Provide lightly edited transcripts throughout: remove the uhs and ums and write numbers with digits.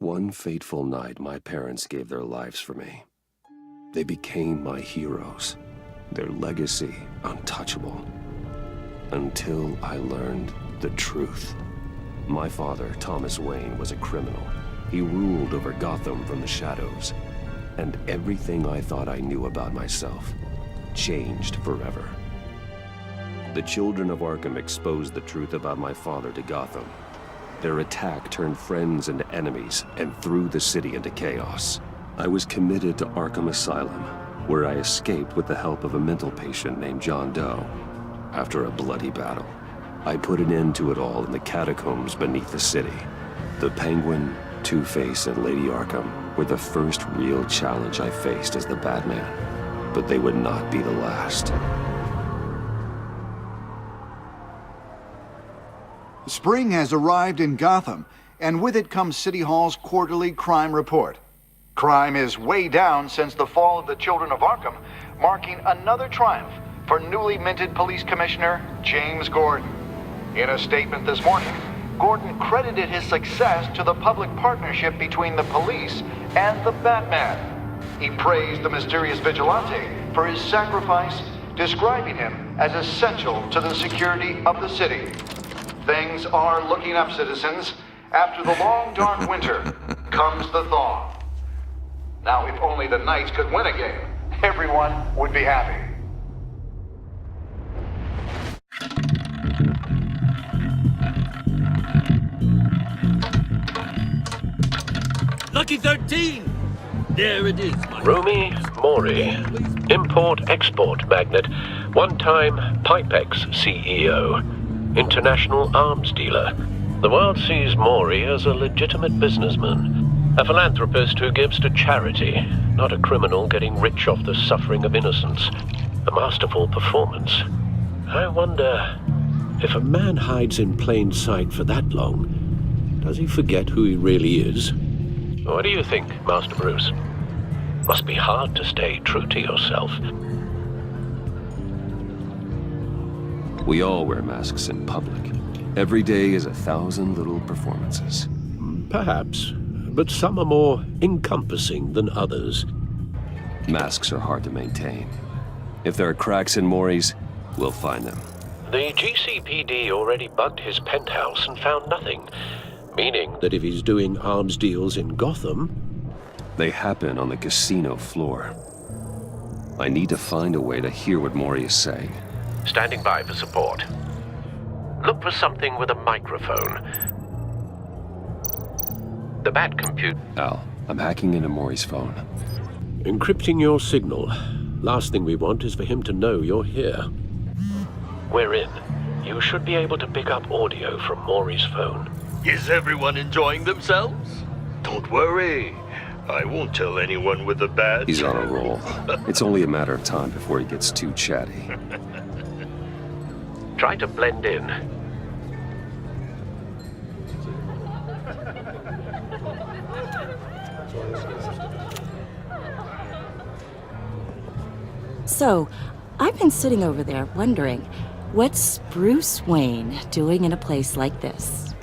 One fateful night, my parents gave their lives for me. They became my heroes, their legacy untouchable. Until I learned the truth. My father, Thomas Wayne, was a criminal. He ruled over Gotham from the shadows. And everything I thought I knew about myself changed forever. The children of Arkham exposed the truth about my father to Gotham. Their attack turned friends into enemies and threw the city into chaos. I was committed to Arkham Asylum, where I escaped with the help of a mental patient named John Doe. After a bloody battle, I put an end to it all in the catacombs beneath the city. The Penguin, Two-Face, and Lady Arkham were the first real challenge I faced as the Batman, but they would not be the last. Spring has arrived in Gotham, and with it comes City Hall's quarterly crime report. Crime is way down since the fall of the Children of Arkham, marking another triumph for newly minted Police Commissioner James Gordon. In a statement this morning, Gordon credited his success to the public partnership between the police and the Batman. He praised the mysterious vigilante for his sacrifice, describing him as essential to the security of the city. Things are looking up, citizens. After the long, dark winter comes the thaw. Now, if only the Knights could win a game, everyone would be happy. Lucky 13! There it is, my Romy Mori, import-export magnate, one-time Pipex CEO, international arms dealer. The world sees Mori as a legitimate businessman, a philanthropist who gives to charity, not a criminal getting rich off the suffering of innocence. A masterful performance. I wonder, if a man hides in plain sight for that long, does he forget who he really is? What do you think, Master Bruce? Must be hard to stay true to yourself. We all wear masks in public. Every day is 1,000 little performances. Perhaps, but some are more encompassing than others. Masks are hard to maintain. If there are cracks in Mori's, we'll find them. The GCPD already bugged his penthouse and found nothing, meaning that if he's doing arms deals in Gotham... They happen on the casino floor. I need to find a way to hear what Mori is saying. Standing by for support. Look for something with a microphone. The Bat compute... Al, I'm hacking into Mori's phone. Encrypting your signal. Last thing we want is for him to know you're here. We're in. You should be able to pick up audio from Mori's phone. Is everyone enjoying themselves? Don't worry. I won't tell anyone with the badge. He's on a roll. It's only a matter of time before he gets too chatty. Try to blend in. So, I've been sitting over there wondering, what's Bruce Wayne doing in a place like this?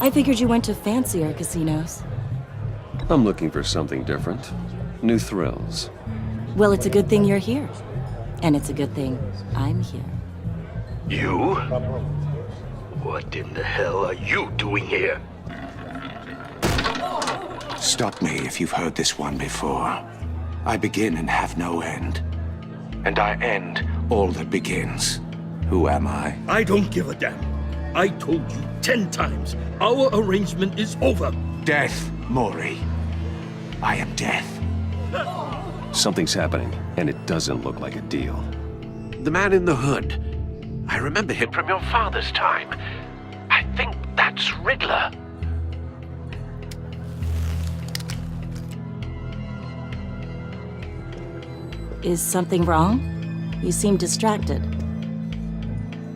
I figured you went to fancier casinos. I'm looking for something different. New thrills. Well, it's a good thing you're here. And it's a good thing I'm here. You? What in the hell are you doing here? Stop me if you've heard this one before. I begin and have no end. And I end all that begins. Who am I? I don't give a damn. I told you 10 times. Our arrangement is over. Death, Maury. I am death. Something's happening, and it doesn't look like a deal. The man in the hood. I remember him from your father's time. I think that's Riddler. Is something wrong? You seem distracted.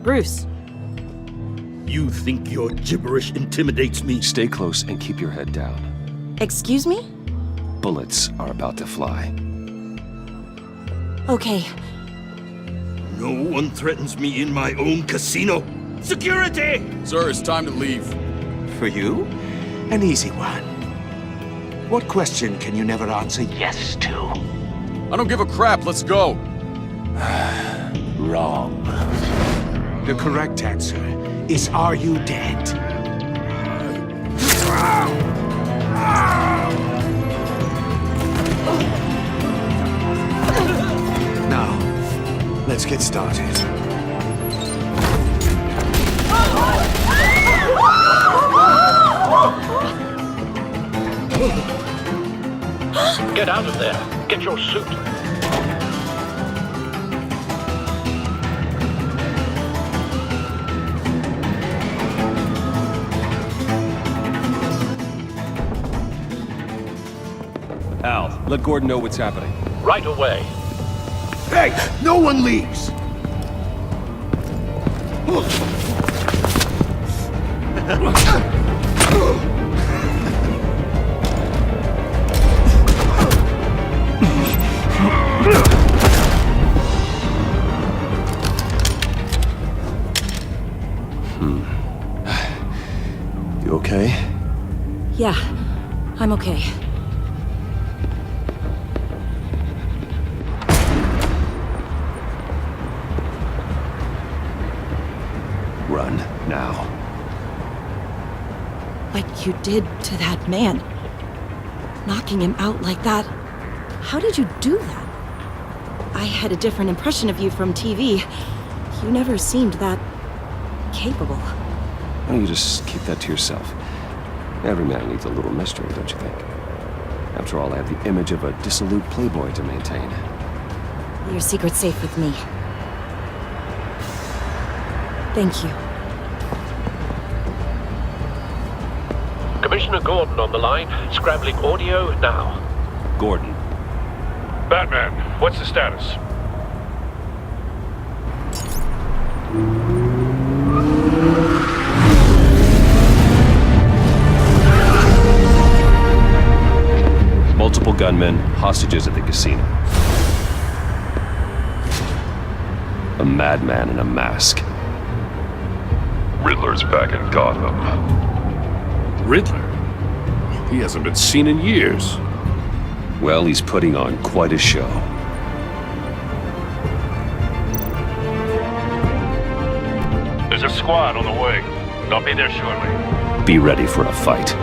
Bruce. You think your gibberish intimidates me? Stay close and keep your head down. Excuse me? Bullets are about to fly. Okay. No one threatens me in my own casino. Security! Sir, it's time to leave. For you? An easy one. What question can you never answer yes to? I don't give a crap, let's go. Wrong. The correct answer is, are you dead? Now, let's get started. Get out of there. Get your suit. Al, let Gordon know what's happening. Right away. Hey, no one leaves! You okay? Yeah, I'm okay. Run, now. What you did to that man. Knocking him out like that. How did you do that? I had a different impression of you from TV. You never seemed that capable. Why don't you just keep that to yourself? Every man needs a little mystery, don't you think? After all, I have the image of a dissolute playboy to maintain. Your secret's safe with me. Thank you. Commissioner Gordon on the line. Scrambling audio now. Gordon. Batman, what's the status? Multiple gunmen, hostages at the casino. A madman in a mask. Riddler's back in Gotham. Riddler? He hasn't been seen in years. Well, he's putting on quite a show. There's a squad on the way. They'll be there shortly. Be ready for a fight.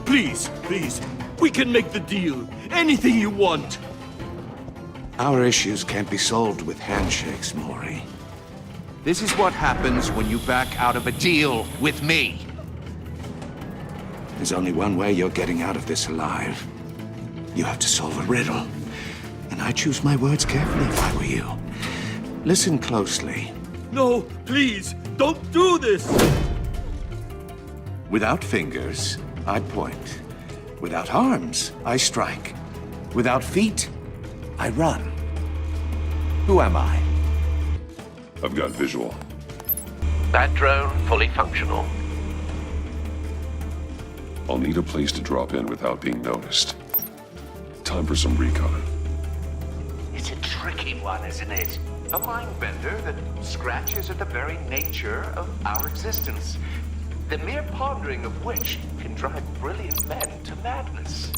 Please, please. We can make the deal. Anything you want. Our issues can't be solved with handshakes, Maury. This is what happens when you back out of a deal with me. There's only one way you're getting out of this alive. You have to solve a riddle. And I choose my words carefully if I were you. Listen closely. No, please, don't do this! Without fingers, I point. Without arms, I strike. Without feet, I run. Who am I? I've got visual. That drone fully functional. I'll need a place to drop in without being noticed. Time for some recon. It's a tricky one, isn't it? A mind bender that scratches at the very nature of our existence. The mere pondering of which can drive brilliant men to madness.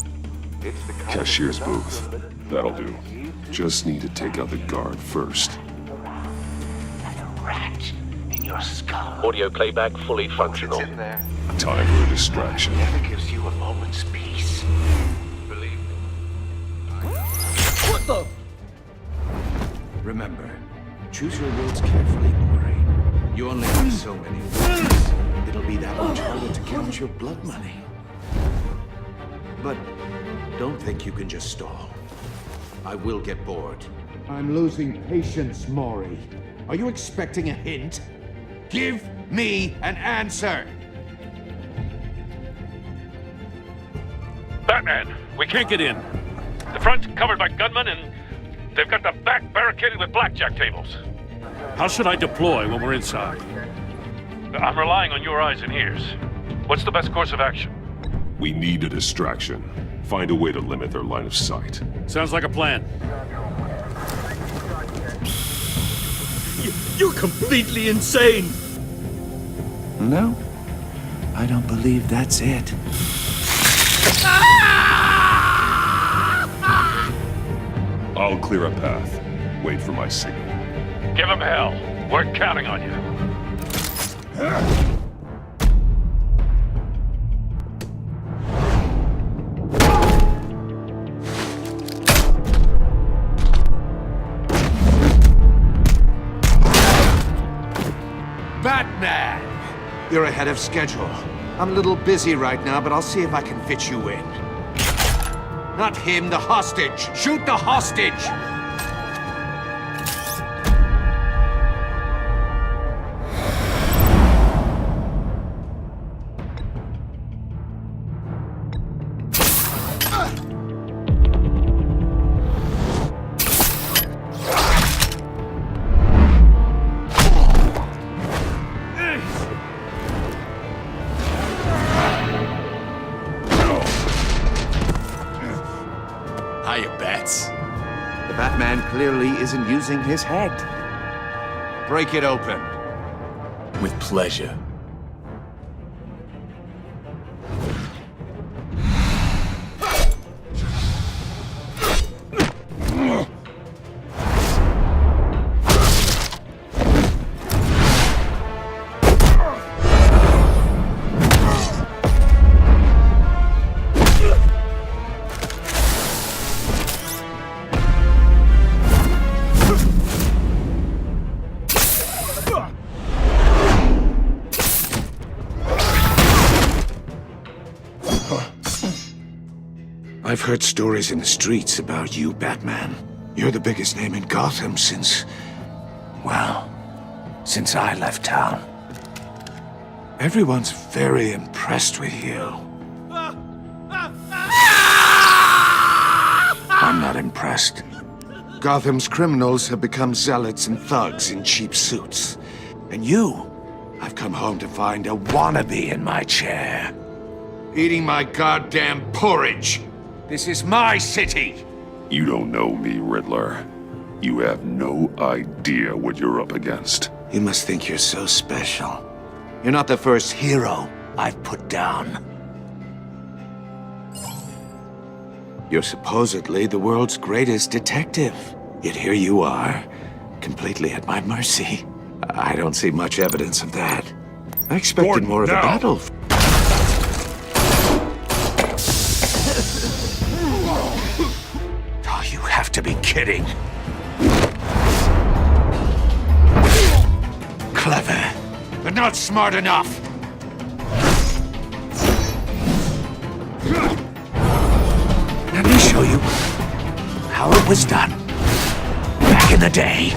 It's the kind Cashier's of booth. That'll do. Just need to take out the guard first. And a rat in your skull. Audio playback fully functional. It's in there. Time for a distraction. Never gives you a moment's peace. Believe me. What the? Remember, choose your words carefully, Maureen. You only have so many words. It'll be that much harder to count your blood money. But don't think you can just stall. I will get bored. I'm losing patience, Maury. Are you expecting a hint? Give me an answer! Batman, we can't get in. The front's covered by gunmen, and they've got the back barricaded with blackjack tables. How should I deploy when we're inside? I'm relying on your eyes and ears. What's the best course of action? We need a distraction. Find a way to limit their line of sight. Sounds like a plan. You're completely insane! No, I don't believe that's it. I'll clear a path. Wait for my signal. Give him hell. We're counting on you. Batman! You're ahead of schedule. I'm a little busy right now, but I'll see if I can fit you in. Not him, the hostage! Shoot the hostage! Hiya, Bats. The Batman clearly isn't using his head. Break it open. With pleasure. I've heard stories in the streets about you, Batman. You're the biggest name in Gotham since... well, since I left town. Everyone's very impressed with you. I'm not impressed. Gotham's criminals have become zealots and thugs in cheap suits. And you, I've come home to find a wannabe in my chair. Eating my goddamn porridge. This is my city! You don't know me, Riddler. You have no idea what you're up against. You must think you're so special. You're not the first hero I've put down. You're supposedly the world's greatest detective. Yet here you are, completely at my mercy. I don't see much evidence of that. I expected more of a battle. Oh, you have to be kidding. but not smart enough. Let me show you how it was done back in the day.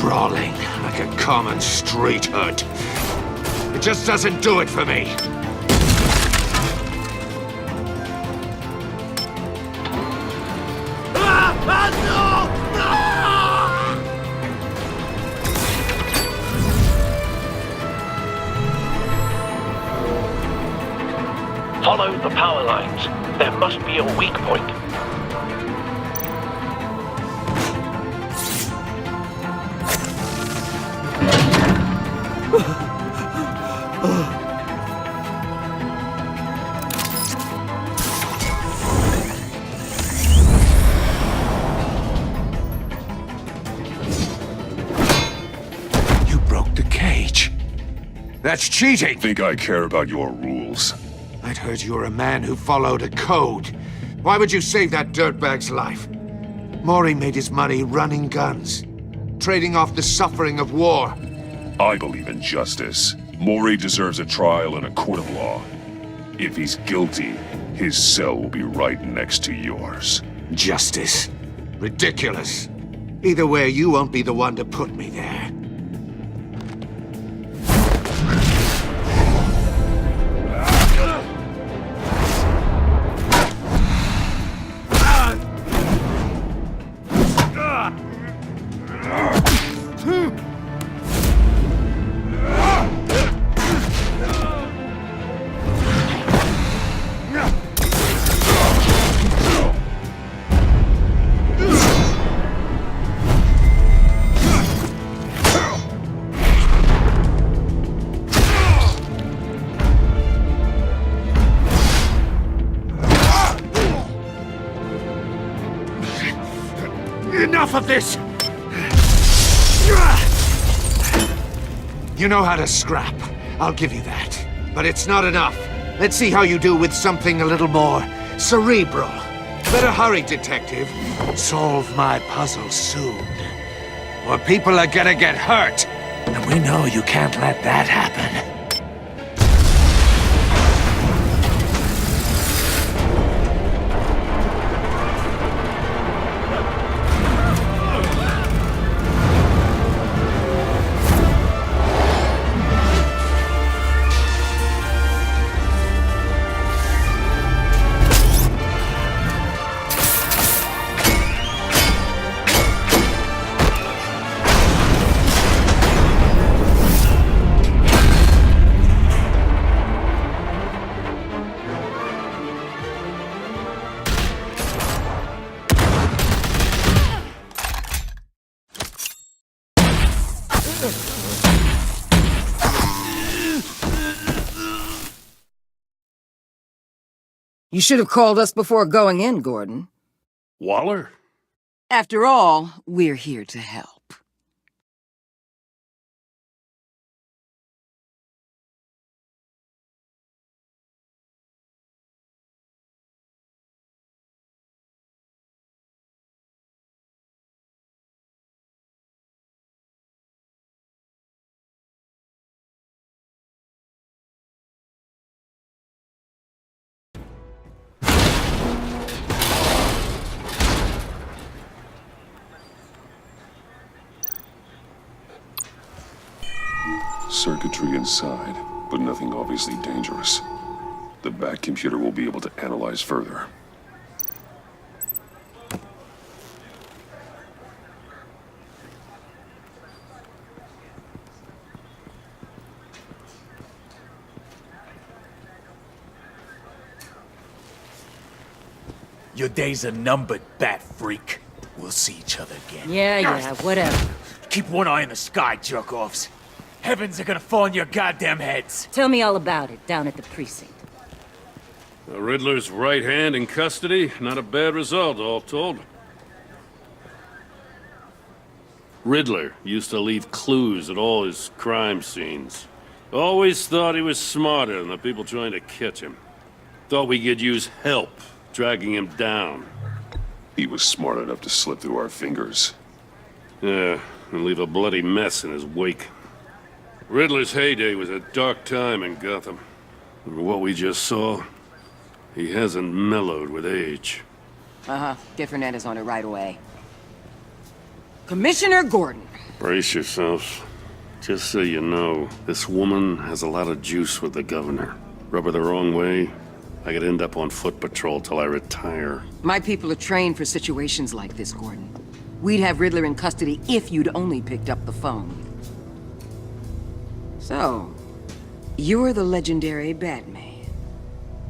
Brawling like a common street hood. It just doesn't do it for me. Follow the power lines. There must be a weak point. You broke the cage. That's cheating! Think I care about your rules? I'd heard you were a man who followed a code. Why would you save that dirtbag's life? Maury made his money running guns, trading off the suffering of war. I believe in justice. Maury deserves a trial in a court of law. If he's guilty, his cell will be right next to yours. Justice? Ridiculous. Either way, you won't be the one to put me there. Enough of this! You know how to scrap. I'll give you that. But it's not enough. Let's see how you do with something a little more cerebral. Better hurry, detective. Solve my puzzle soon. Or people are gonna get hurt. And we know you can't let that happen. You should have called us before going in, Gordon. Waller? After all, we're here to help. Circuitry inside, but nothing obviously dangerous. The back computer will be able to analyze further. Your days are numbered, bat freak. We'll see each other again. Yeah, whatever. Keep one eye in the sky, jerk-offs. Heavens are gonna fall on your goddamn heads. Tell me all about it down at the precinct. The Riddler's right hand in custody. Not a bad result, all told. Riddler used to leave clues at all his crime scenes. Always thought he was smarter than the people trying to catch him. Thought we could use help dragging him down. He was smart enough to slip through our fingers. Yeah, and leave a bloody mess in his wake. Riddler's heyday was a dark time in Gotham. And what we just saw, he hasn't mellowed with age. Get Fernandez on it right away. Commissioner Gordon. Brace yourselves. Just so you know, this woman has a lot of juice with the governor. Rub her the wrong way, I could end up on foot patrol till I retire. My people are trained for situations like this, Gordon. We'd have Riddler in custody if you'd only picked up the phone. So, you're the legendary Batman.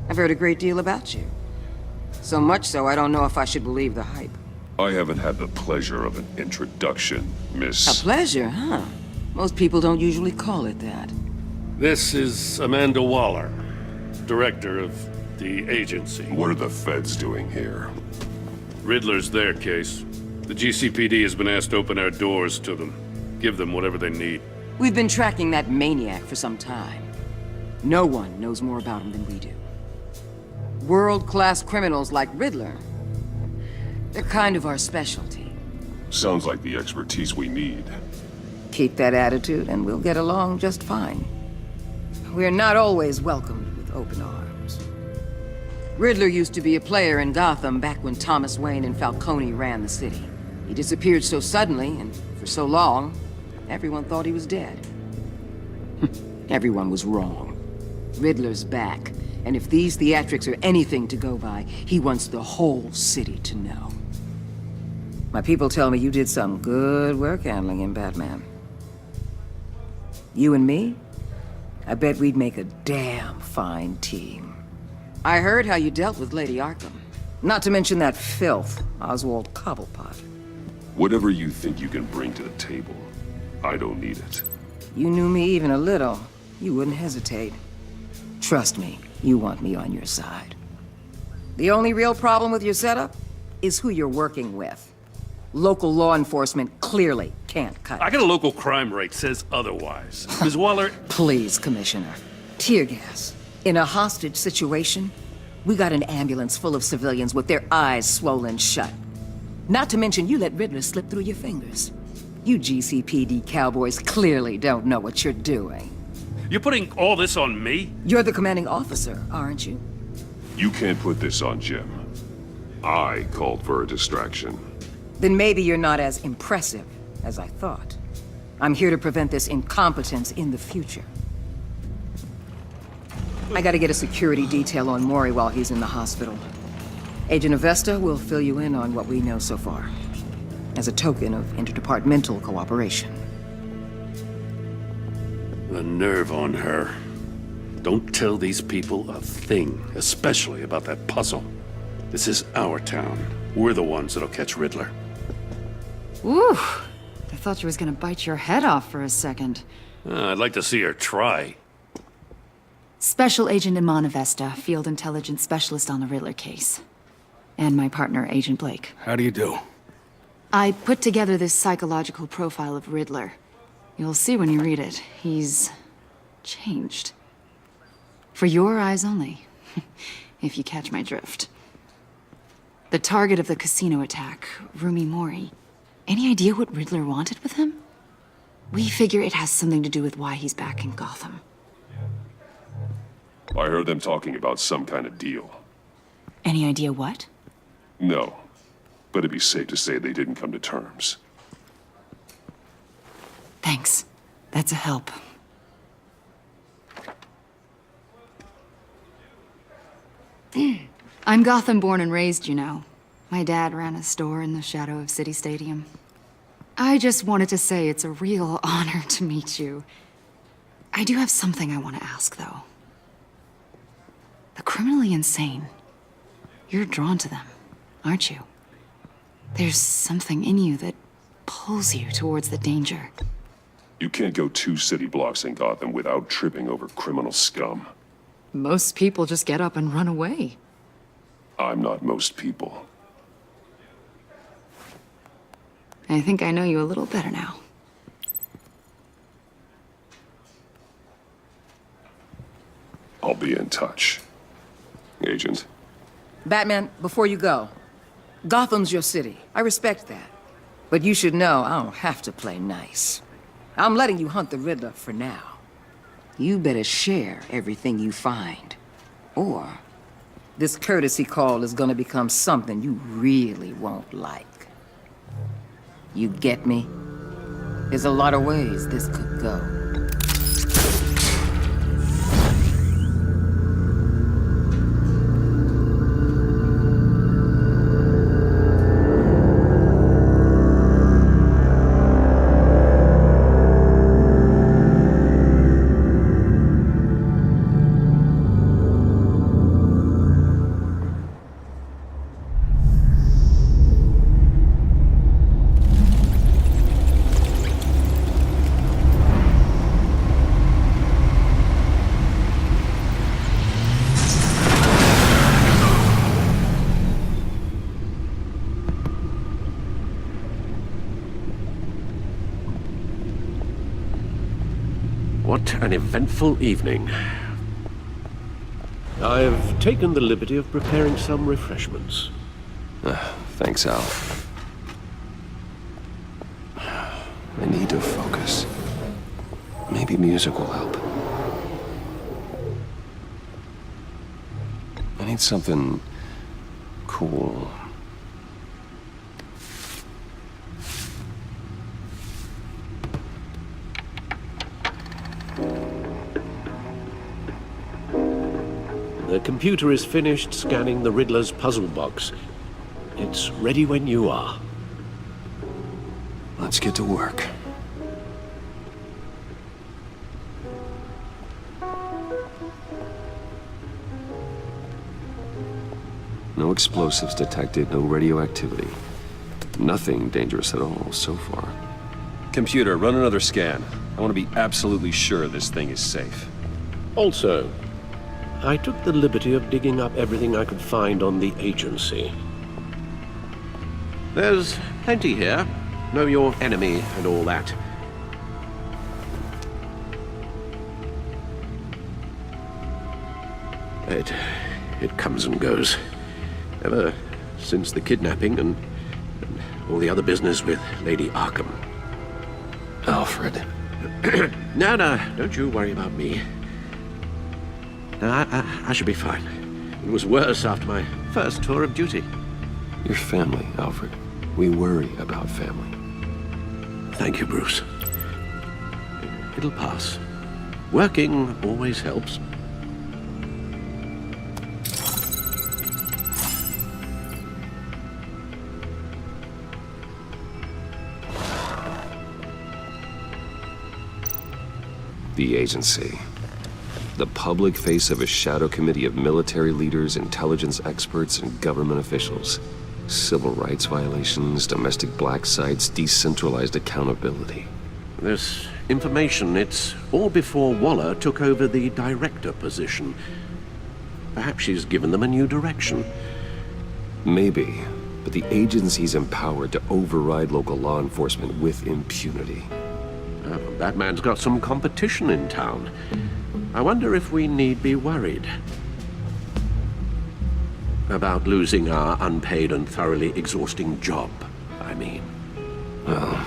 I've heard a great deal about you. So much so, I don't know if I should believe the hype. I haven't had the pleasure of an introduction, Miss... A pleasure, huh? Most people don't usually call it that. This is Amanda Waller, director of the agency. What are the feds doing here? Riddler's their case. The GCPD has been asked to open our doors to them. Give them whatever they need. We've been tracking that maniac for some time. No one knows more about him than we do. World-class criminals like Riddler, they're kind of our specialty. Sounds like the expertise we need. Keep that attitude and we'll get along just fine. We're not always welcomed with open arms. Riddler used to be a player in Gotham back when Thomas Wayne and Falcone ran the city. He disappeared so suddenly and for so long, everyone thought he was dead. Everyone was wrong. Riddler's back, and if these theatrics are anything to go by, he wants the whole city to know. My people tell me you did some good work handling him, Batman. You and me? I bet we'd make a damn fine team. I heard how you dealt with Lady Arkham. Not to mention that filth, Oswald Cobblepot. Whatever you think you can bring to the table, I don't need it. You knew me even a little, you wouldn't hesitate. Trust me, you want me on your side. The only real problem with your setup is who you're working with. Local law enforcement clearly can't cut it. I got a local crime rate says otherwise. Ms. Waller... Please, Commissioner. Tear gas. In a hostage situation, we got an ambulance full of civilians with their eyes swollen shut. Not to mention you let Riddler slip through your fingers. You GCPD cowboys clearly don't know what you're doing. You're putting all this on me? You're the commanding officer, aren't you? You can't put this on Jim. I called for a distraction. Then maybe you're not as impressive as I thought. I'm here to prevent this incompetence in the future. I gotta get a security detail on Maury while he's in the hospital. Agent Avesta will fill you in on what we know so far, as a token of interdepartmental cooperation. The nerve on her. Don't tell these people a thing, especially about that puzzle. This is our town. We're the ones that'll catch Riddler. Ooh, I thought you was gonna bite your head off for a second. I'd like to see her try. Special Agent Iman Avesta, Field Intelligence Specialist on the Riddler case. And my partner, Agent Blake. How do you do? I put together this psychological profile of Riddler. You'll see when you read it. He's... changed. For your eyes only, if you catch my drift. The target of the casino attack, Rumi Mori. Any idea what Riddler wanted with him? We figure it has something to do with why he's back in Gotham. I heard them talking about some kind of deal. Any idea what? No, but it'd be safe to say they didn't come to terms. Thanks. That's a help. I'm Gotham born and raised, you know. My dad ran a store in the shadow of City Stadium. I just wanted to say it's a real honor to meet you. I do have something I want to ask, though. The criminally insane. You're drawn to them, aren't you? There's something in you that pulls you towards the danger. You can't go 2 city blocks in Gotham without tripping over criminal scum. Most people just get up and run away. I'm not most people. I think I know you a little better now. I'll be in touch. Agent. Batman, before you go, Gotham's your city. I respect that. But you should know I don't have to play nice. I'm letting you hunt the Riddler for now. You better share everything you find. Or this courtesy call is gonna become something you really won't like. You get me? There's a lot of ways this could go. What an eventful evening. I've taken the liberty of preparing some refreshments. Thanks, Al. I need to focus. Maybe music will help. I need something cool. The computer is finished scanning the Riddler's puzzle box. It's ready when you are. Let's get to work. No explosives detected, no radioactivity. Nothing dangerous at all so far. Computer, run another scan. I want to be absolutely sure this thing is safe. Also, I took the liberty of digging up everything I could find on the agency. There's plenty here. Know your enemy and all that. It comes and goes. Ever since the kidnapping and all the other business with Lady Arkham. Alfred. No, don't you worry about me. No, I should be fine. It was worse after my first tour of duty. Your family, Alfred. We worry about family. Thank you, Bruce. It'll pass. Working always helps. The agency. The public face of a shadow committee of military leaders, intelligence experts, and government officials. Civil rights violations, domestic black sites, decentralized accountability. This information, it's all before Waller took over the director position. Perhaps she's given them a new direction. Maybe, but the agency's empowered to override local law enforcement with impunity. Batman's got some competition in town. I wonder if we need be worried about losing our unpaid and thoroughly exhausting job, I mean. Well,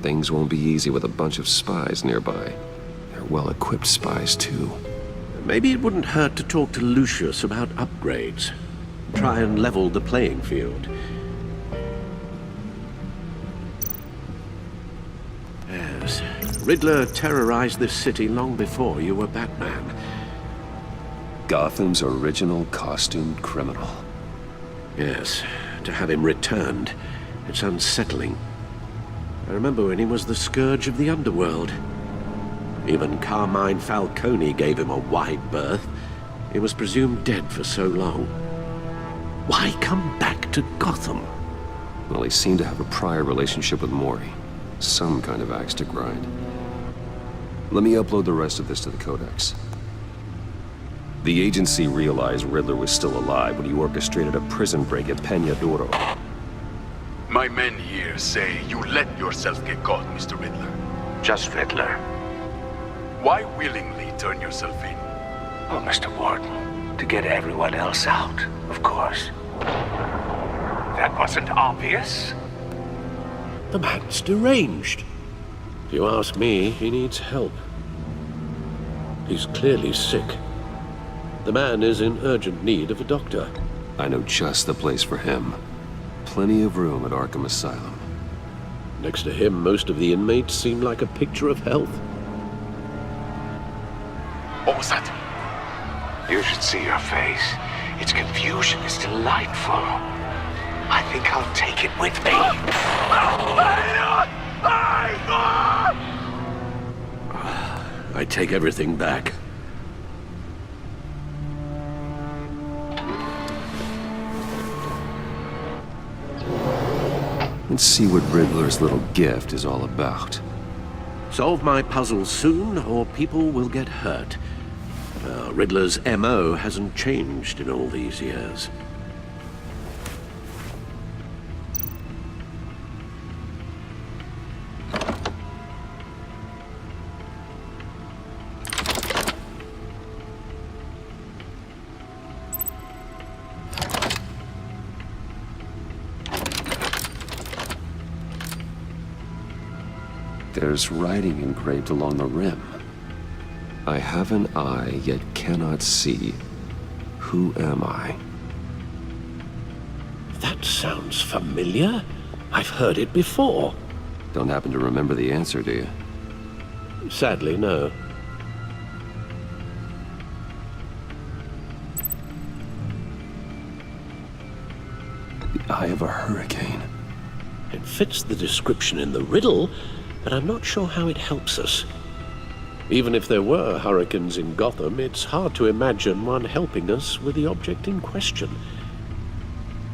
things won't be easy with a bunch of spies nearby. They're well-equipped spies, too. Maybe it wouldn't hurt to talk to Lucius about upgrades. Try and level the playing field. Yes, Riddler terrorized this city long before you were Batman. Gotham's original costumed criminal. Yes, to have him returned, it's unsettling. I remember when he was the scourge of the underworld. Even Carmine Falcone gave him a wide berth. He was presumed dead for so long. Why come back to Gotham? Well, he seemed to have a prior relationship with Mori. Some kind of axe to grind. Let me upload the rest of this to the Codex. The agency realized Riddler was still alive when he orchestrated a prison break at Peñadoro. My men here say you let yourself get caught, Mr. Riddler. Just Riddler. Why willingly turn yourself in? Oh, Mr. Warden, to get everyone else out, of course. That wasn't obvious. The man's deranged. If you ask me, he needs help. He's clearly sick. The man is in urgent need of a doctor. I know just the place for him. Plenty of room at Arkham Asylum. Next to him, most of the inmates seem like a picture of health. What was that? You should see your face. Its confusion is delightful. I think I'll take it with me. I take everything back. Let's see what Riddler's little gift is all about. Solve my puzzle soon, or people will get hurt. Riddler's M.O. hasn't changed in all these years. There's writing engraved along the rim. I have an eye, yet cannot see. Who am I? That sounds familiar. I've heard it before. Don't happen to remember the answer, do you? Sadly, no. The eye of a hurricane. It fits the description in the riddle, but I'm not sure how it helps us. Even if there were hurricanes in Gotham, it's hard to imagine one helping us with the object in question.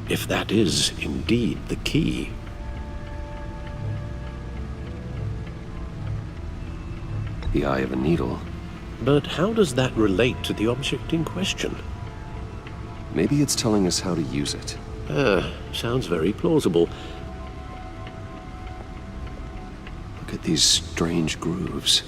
If that is indeed the key. The eye of a needle. But how does that relate to the object in question? Maybe it's telling us how to use it. Sounds very plausible. Look at these strange grooves.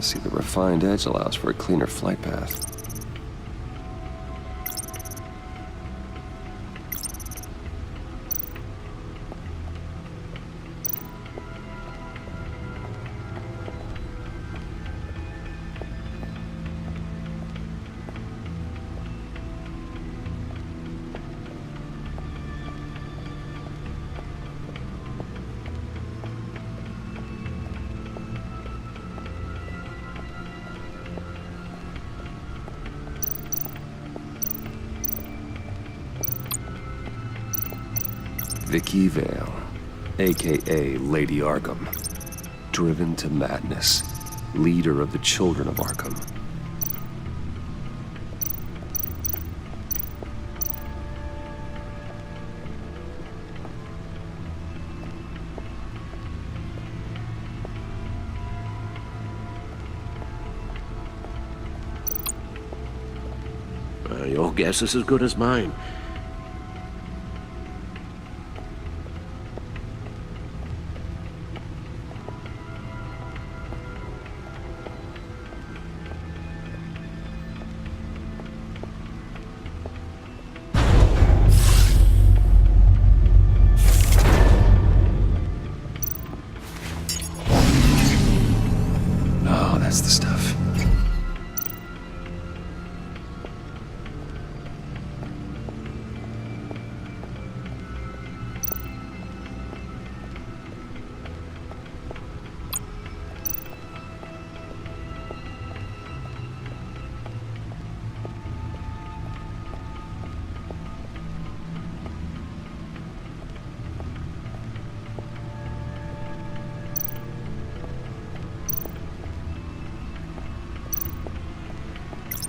See, the refined edge allows for a cleaner flight path. Vicky Vale, a.k.a. Lady Arkham, driven to madness, leader of the Children of Arkham. Your guess is as good as mine. stuff.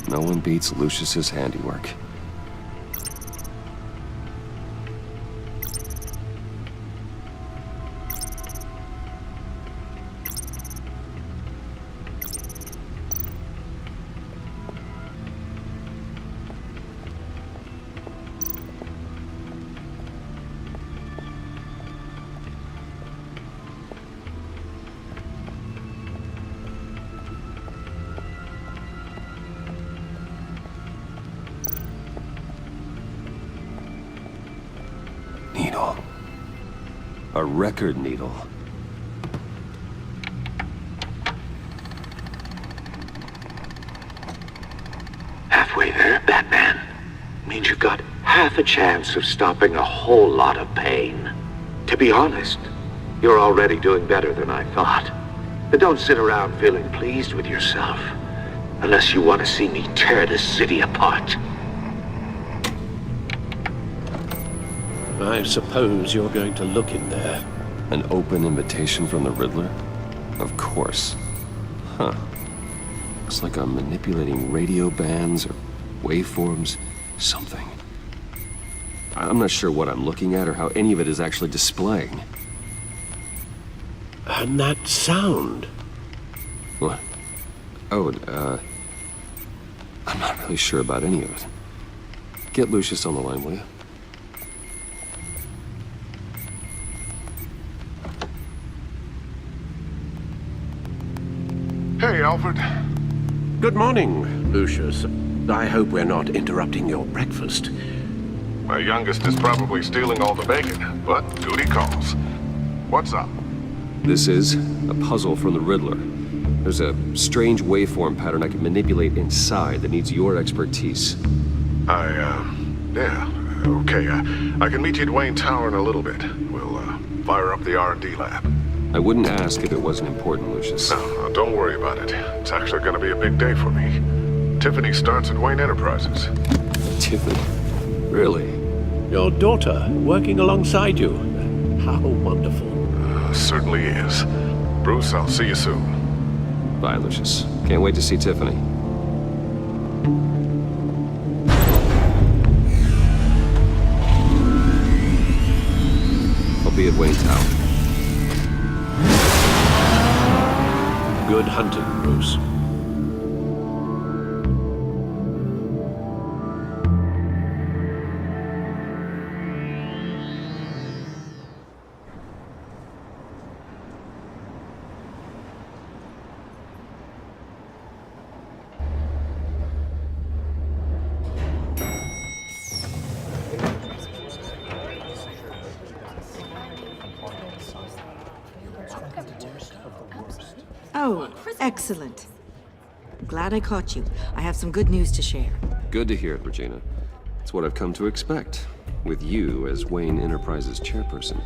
No one beats Lucius's handiwork. Needle. A record needle. Halfway there, Batman. Means you've got half a chance of stopping a whole lot of pain. To be honest, you're already doing better than I thought. But don't sit around feeling pleased with yourself. Unless you want to see me tear this city apart. I suppose you're going to look in there. An open invitation from the Riddler? Of course. Huh. Looks like I'm manipulating radio bands or waveforms, something. I'm not sure what I'm looking at or how any of it is actually displaying. And that sound? What? Oh, I'm not really sure about any of it. Get Lucius on the line, will you? Hey, Alfred. Good morning, Lucius. I hope we're not interrupting your breakfast. My youngest is probably stealing all the bacon, but duty calls. What's up? This is a puzzle from the Riddler. There's a strange waveform pattern I can manipulate inside that needs your expertise. Yeah, okay. I can meet you at Wayne Tower in a little bit. We'll, fire up the R&D lab. I wouldn't ask if it wasn't important, Lucius. No, don't worry about it. It's actually gonna be a big day for me. Tiffany starts at Wayne Enterprises. Tiffany? Really? Your daughter working alongside you. How wonderful. Certainly is. Bruce, I'll see you soon. Bye, Lucius. Can't wait to see Tiffany. I'll be at Wayne Tower. Good hunting, Bruce. Oh, excellent. Glad I caught you. I have some good news to share. Good to hear it, Regina. It's what I've come to expect, with you as Wayne Enterprises chairperson.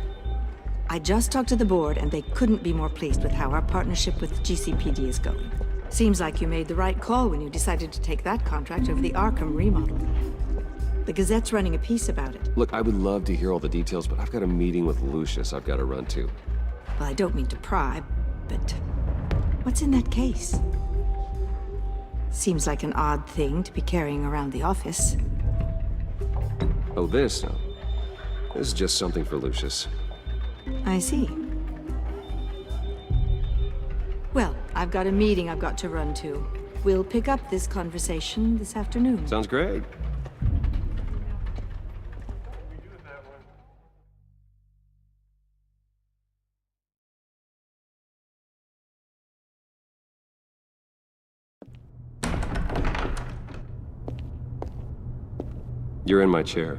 I just talked to the board, and they couldn't be more pleased with how our partnership with GCPD is going. Seems like you made the right call when you decided to take that contract over the Arkham remodel. The Gazette's running a piece about it. Look, I would love to hear all the details, but I've got a meeting with Lucius I've got to run to. Well, I don't mean to pry, but what's in that case? Seems like an odd thing to be carrying around the office. Oh, this? No. This is just something for Lucius. I see. Well, I've got a meeting I've got to run to. We'll pick up this conversation this afternoon. Sounds great. You're in my chair.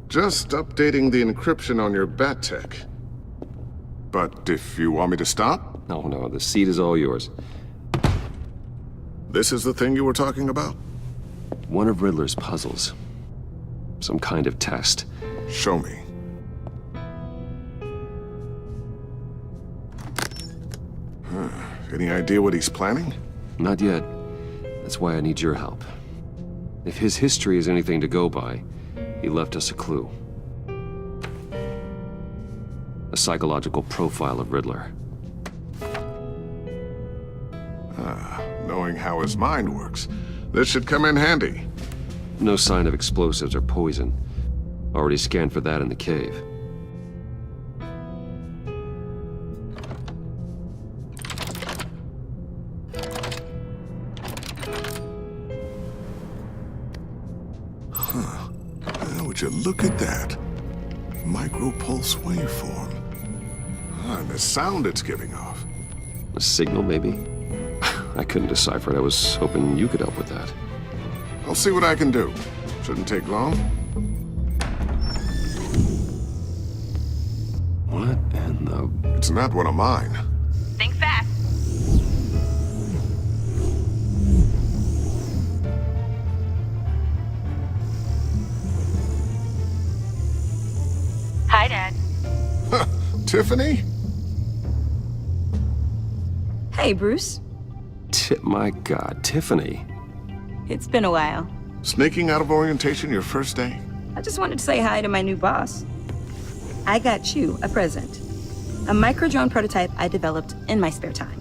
Just updating the encryption on your bat tech. But if you want me to stop? No, the seat is all yours. This is the thing you were talking about? One of Riddler's puzzles. Some kind of test. Show me. Any idea what he's planning? Not yet. That's why I need your help. If his history is anything to go by, he left us a clue. A psychological profile of Riddler. Knowing how his mind works, this should come in handy. No sign of explosives or poison. Already scanned for that in the cave. Would you look at that? Micro-pulse waveform. And the sound it's giving off. A signal, maybe? I couldn't decipher it. I was hoping you could help with that. I'll see what I can do. Shouldn't take long. What in the... It's not one of mine. Think fast. Hi, Dad. Tiffany? Hey, Bruce. My God, Tiffany. It's been a while. Sneaking out of orientation your first day? I just wanted to say hi to my new boss. I got you a present. A micro-drone prototype I developed in my spare time.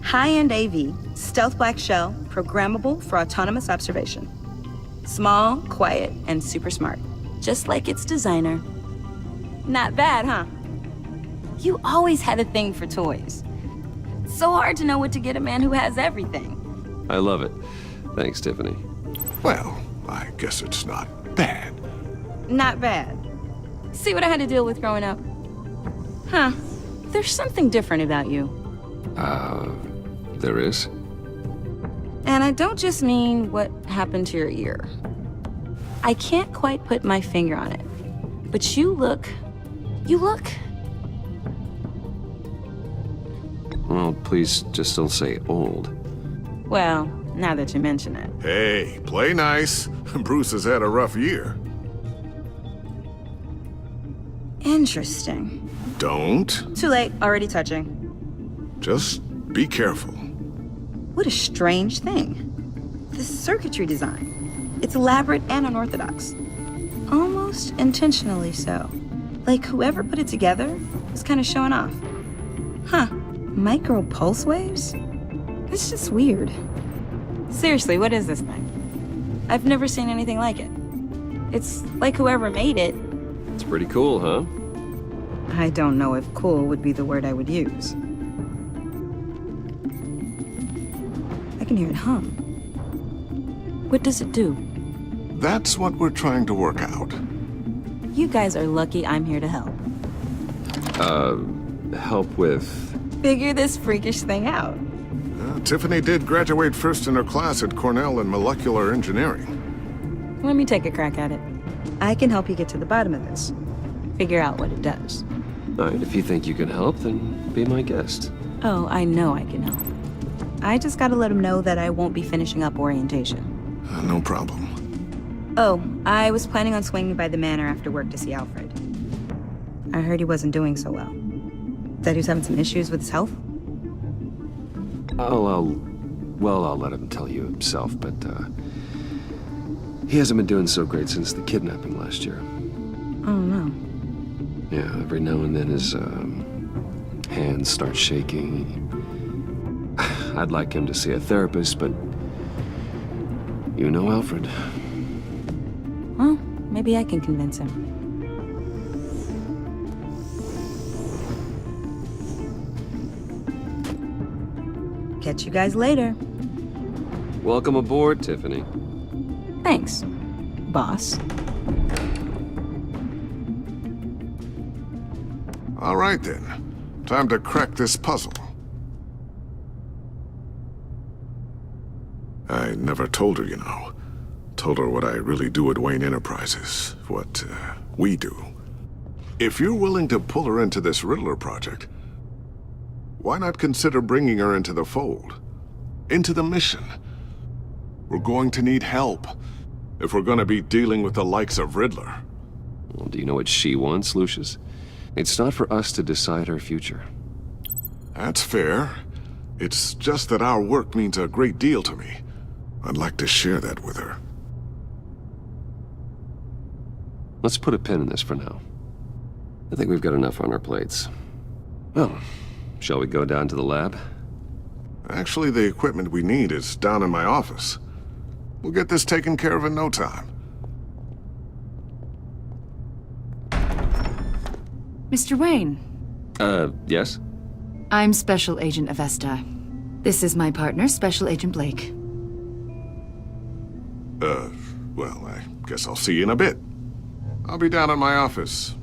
High-end AV, stealth black shell, programmable for autonomous observation. Small, quiet, and super smart. Just like its designer. Not bad, huh? You always had a thing for toys. So hard to know what to get a man who has everything. I love it. Thanks, Tiffany. Well, I guess it's not bad. Not bad. See what I had to deal with growing up? Huh. There's something different about you. There is? And I don't just mean what happened to your ear. I can't quite put my finger on it. But you look... Well, please just don't say old. Well, now that you mention it. Hey, play nice. Bruce has had a rough year. Interesting. Don't. Too late, already touching. Just be careful. What a strange thing. The circuitry design. It's elaborate and unorthodox. Almost intentionally so. Like whoever put it together was kind of showing off. Huh. Micro pulse waves? It's just weird. Seriously, what is this thing? I've never seen anything like it. It's like whoever made it. It's pretty cool, huh? I don't know if cool would be the word I would use. I can hear it hum. What does it do? That's what we're trying to work out. You guys are lucky I'm here to help. Help with... Figure this freakish thing out. Tiffany did graduate first in her class at Cornell in molecular engineering. Let me take a crack at it. I can help you get to the bottom of this. Figure out what it does. All right, if you think you can help, then be my guest. Oh, I know I can help. I just gotta let him know that I won't be finishing up orientation. No problem. Oh, I was planning on swinging by the manor after work to see Alfred. I heard he wasn't doing so well. That he was having some issues with his health? I'll let him tell you himself, but, he hasn't been doing so great since the kidnapping last year. Oh, no. Yeah, every now and then his, hands start shaking. I'd like him to see a therapist, but you know Alfred. Well, maybe I can convince him. Catch you guys later. Welcome aboard, Tiffany. Thanks, boss. All right, then. Time to crack this puzzle. I never told her, you know. Told her what I really do at Wayne Enterprises. What, we do. If you're willing to pull her into this Riddler project, why not consider bringing her into the fold? into the mission. We're going to need help if we're gonna be dealing with the likes of Riddler. Well, do you know what she wants, Lucius? It's not for us to decide her future. That's fair. It's just that our work means a great deal to me. I'd like to share that with her. Let's put a pin in this for now. I think we've got enough on our plates. Well, shall we go down to the lab? Actually, the equipment we need is down in my office. We'll get this taken care of in no time. Mr. Wayne. Yes? I'm Special Agent Avesta. This is my partner, Special Agent Blake. Well, I guess I'll see you in a bit. I'll be down in my office.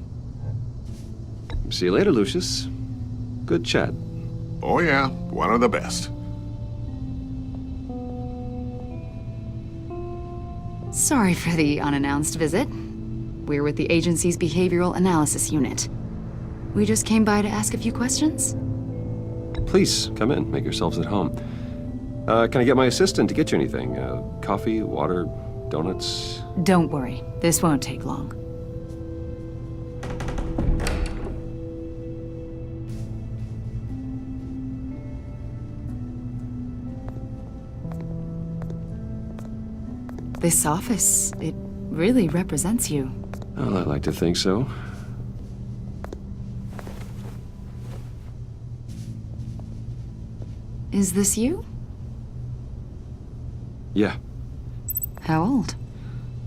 See you later, Lucius. Good chat. Oh yeah, one of the best. Sorry for the unannounced visit. We're with the agency's Behavioral Analysis Unit. We just came by to ask a few questions. Please, come in. Make yourselves at home. Can I get my assistant to get you anything? Coffee, water, donuts? Don't worry. This won't take long. This office, it really represents you. Well, I like to think so. Is this you? Yeah. How old?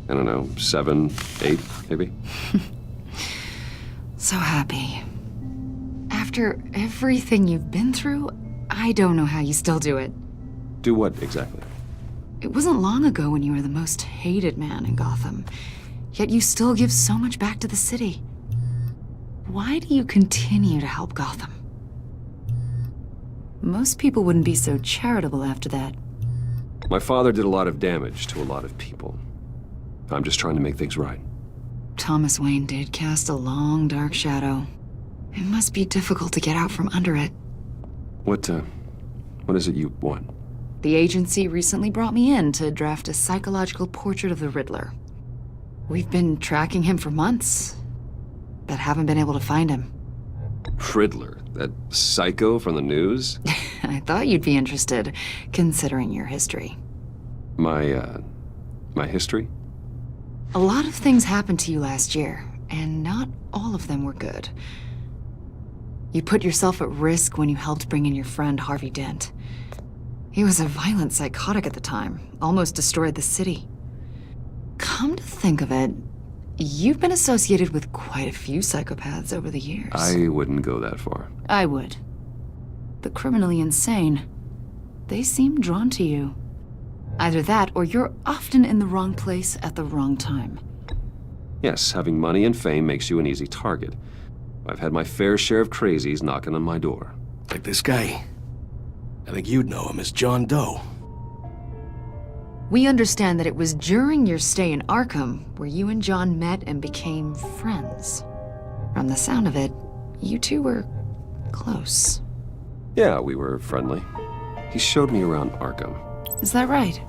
I don't know, 7, 8, maybe? So happy. After everything you've been through, I don't know how you still do it. Do what, exactly? It wasn't long ago when you were the most hated man in Gotham, yet you still give so much back to the city. Why do you continue to help Gotham? Most people wouldn't be so charitable after that. My father did a lot of damage to a lot of people. I'm just trying to make things right. Thomas Wayne did cast a long, dark shadow. It must be difficult to get out from under it. What is it you want? The agency recently brought me in to draft a psychological portrait of the Riddler. We've been tracking him for months, but haven't been able to find him. Riddler? That psycho from the news? I thought you'd be interested, considering your history. My history? A lot of things happened to you last year, and not all of them were good. You put yourself at risk when you helped bring in your friend Harvey Dent. He was a violent psychotic at the time, almost destroyed the city. Come to think of it, you've been associated with quite a few psychopaths over the years. I wouldn't go that far. I would. The criminally insane. They seem drawn to you. Either that, or you're often in the wrong place at the wrong time. Yes, having money and fame makes you an easy target. I've had my fair share of crazies knocking on my door. Like this guy. I think you'd know him as John Doe. We understand that it was during your stay in Arkham where you and John met and became friends. From the sound of it, you two were close. Yeah, we were friendly. He showed me around Arkham. Is that right?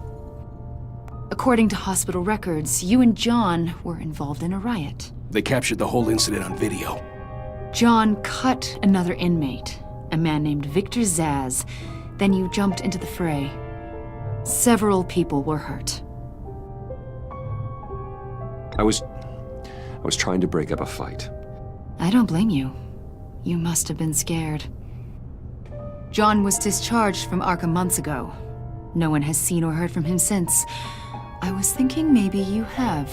According to hospital records, you and John were involved in a riot. They captured the whole incident on video. John cut another inmate, a man named Victor Zaz. Then you jumped into the fray. Several people were hurt. I was trying to break up a fight. I don't blame you. You must have been scared. John was discharged from Arkham months ago. No one has seen or heard from him since. I was thinking maybe you have.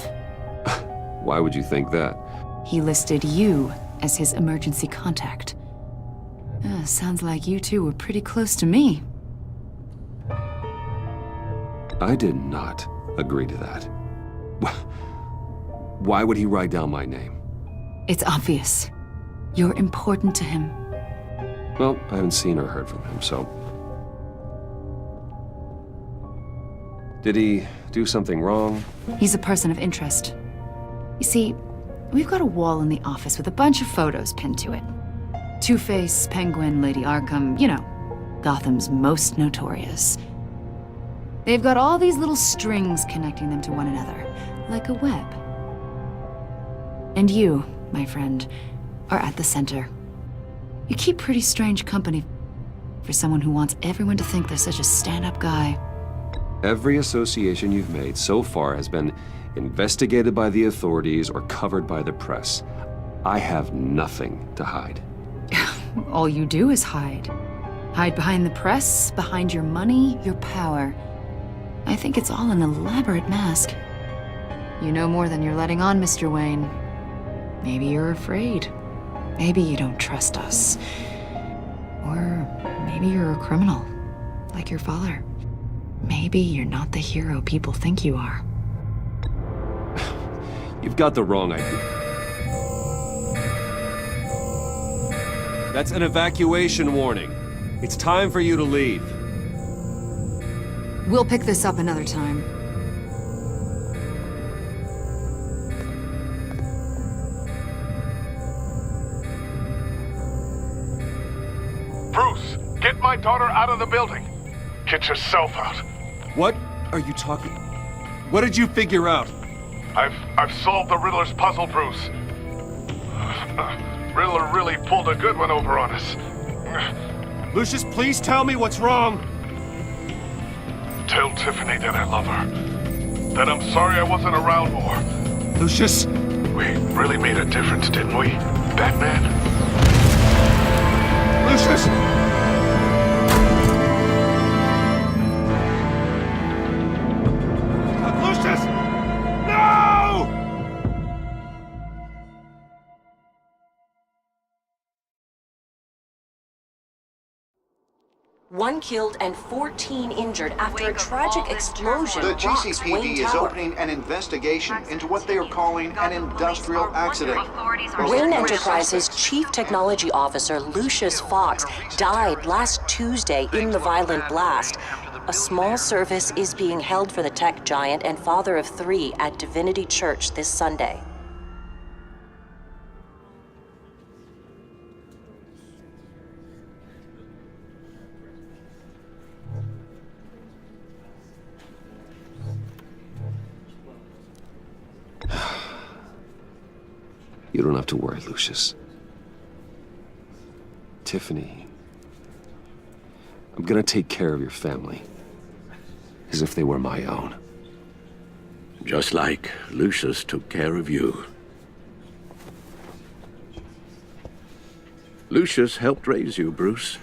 Why would you think that? He listed you as his emergency contact. Sounds like you two were pretty close to me. I did not agree to that. Why would he write down my name? It's obvious. You're important to him. Well, I haven't seen or heard from him, so... Did he do something wrong? He's a person of interest. You see, we've got a wall in the office with a bunch of photos pinned to it. Two-Face, Penguin, Lady Arkham, you know, Gotham's most notorious. They've got all these little strings connecting them to one another, like a web. And you, my friend, are at the center. You keep pretty strange company for someone who wants everyone to think they're such a stand-up guy. Every association you've made so far has been investigated by the authorities or covered by the press. I have nothing to hide. All you do is hide. Hide behind the press, behind your money, your power. I think it's all an elaborate mask. You know more than you're letting on, Mr. Wayne. Maybe you're afraid. Maybe you don't trust us. Or maybe you're a criminal, like your father. Maybe you're not the hero people think you are. You've got the wrong idea. That's an evacuation warning. It's time for you to leave. We'll pick this up another time. Bruce, get my daughter out of the building. Get yourself out. What are you talking? What did you figure out? I've solved the Riddler's puzzle, Bruce. Riddler really pulled a good one over on us. Lucius, please tell me what's wrong. Tell Tiffany that I love her. That I'm sorry I wasn't around more. Lucius! We really made a difference, didn't we, Batman? Lucius! Lucius! No! One killed and 14 injured after a tragic explosion The rocks GCPD Wayne is Tower. opening an investigation into what they are calling an industrial accident. Wayne Enterprises' Chief Technology Officer, Lucius Fox, died last Tuesday in the violent blast. A small service is being held for the tech giant and father of 3 at Divinity Church this Sunday. You don't have to worry, Lucius. Tiffany, I'm gonna take care of your family. As if they were my own. Just like Lucius took care of you. Lucius helped raise you, Bruce.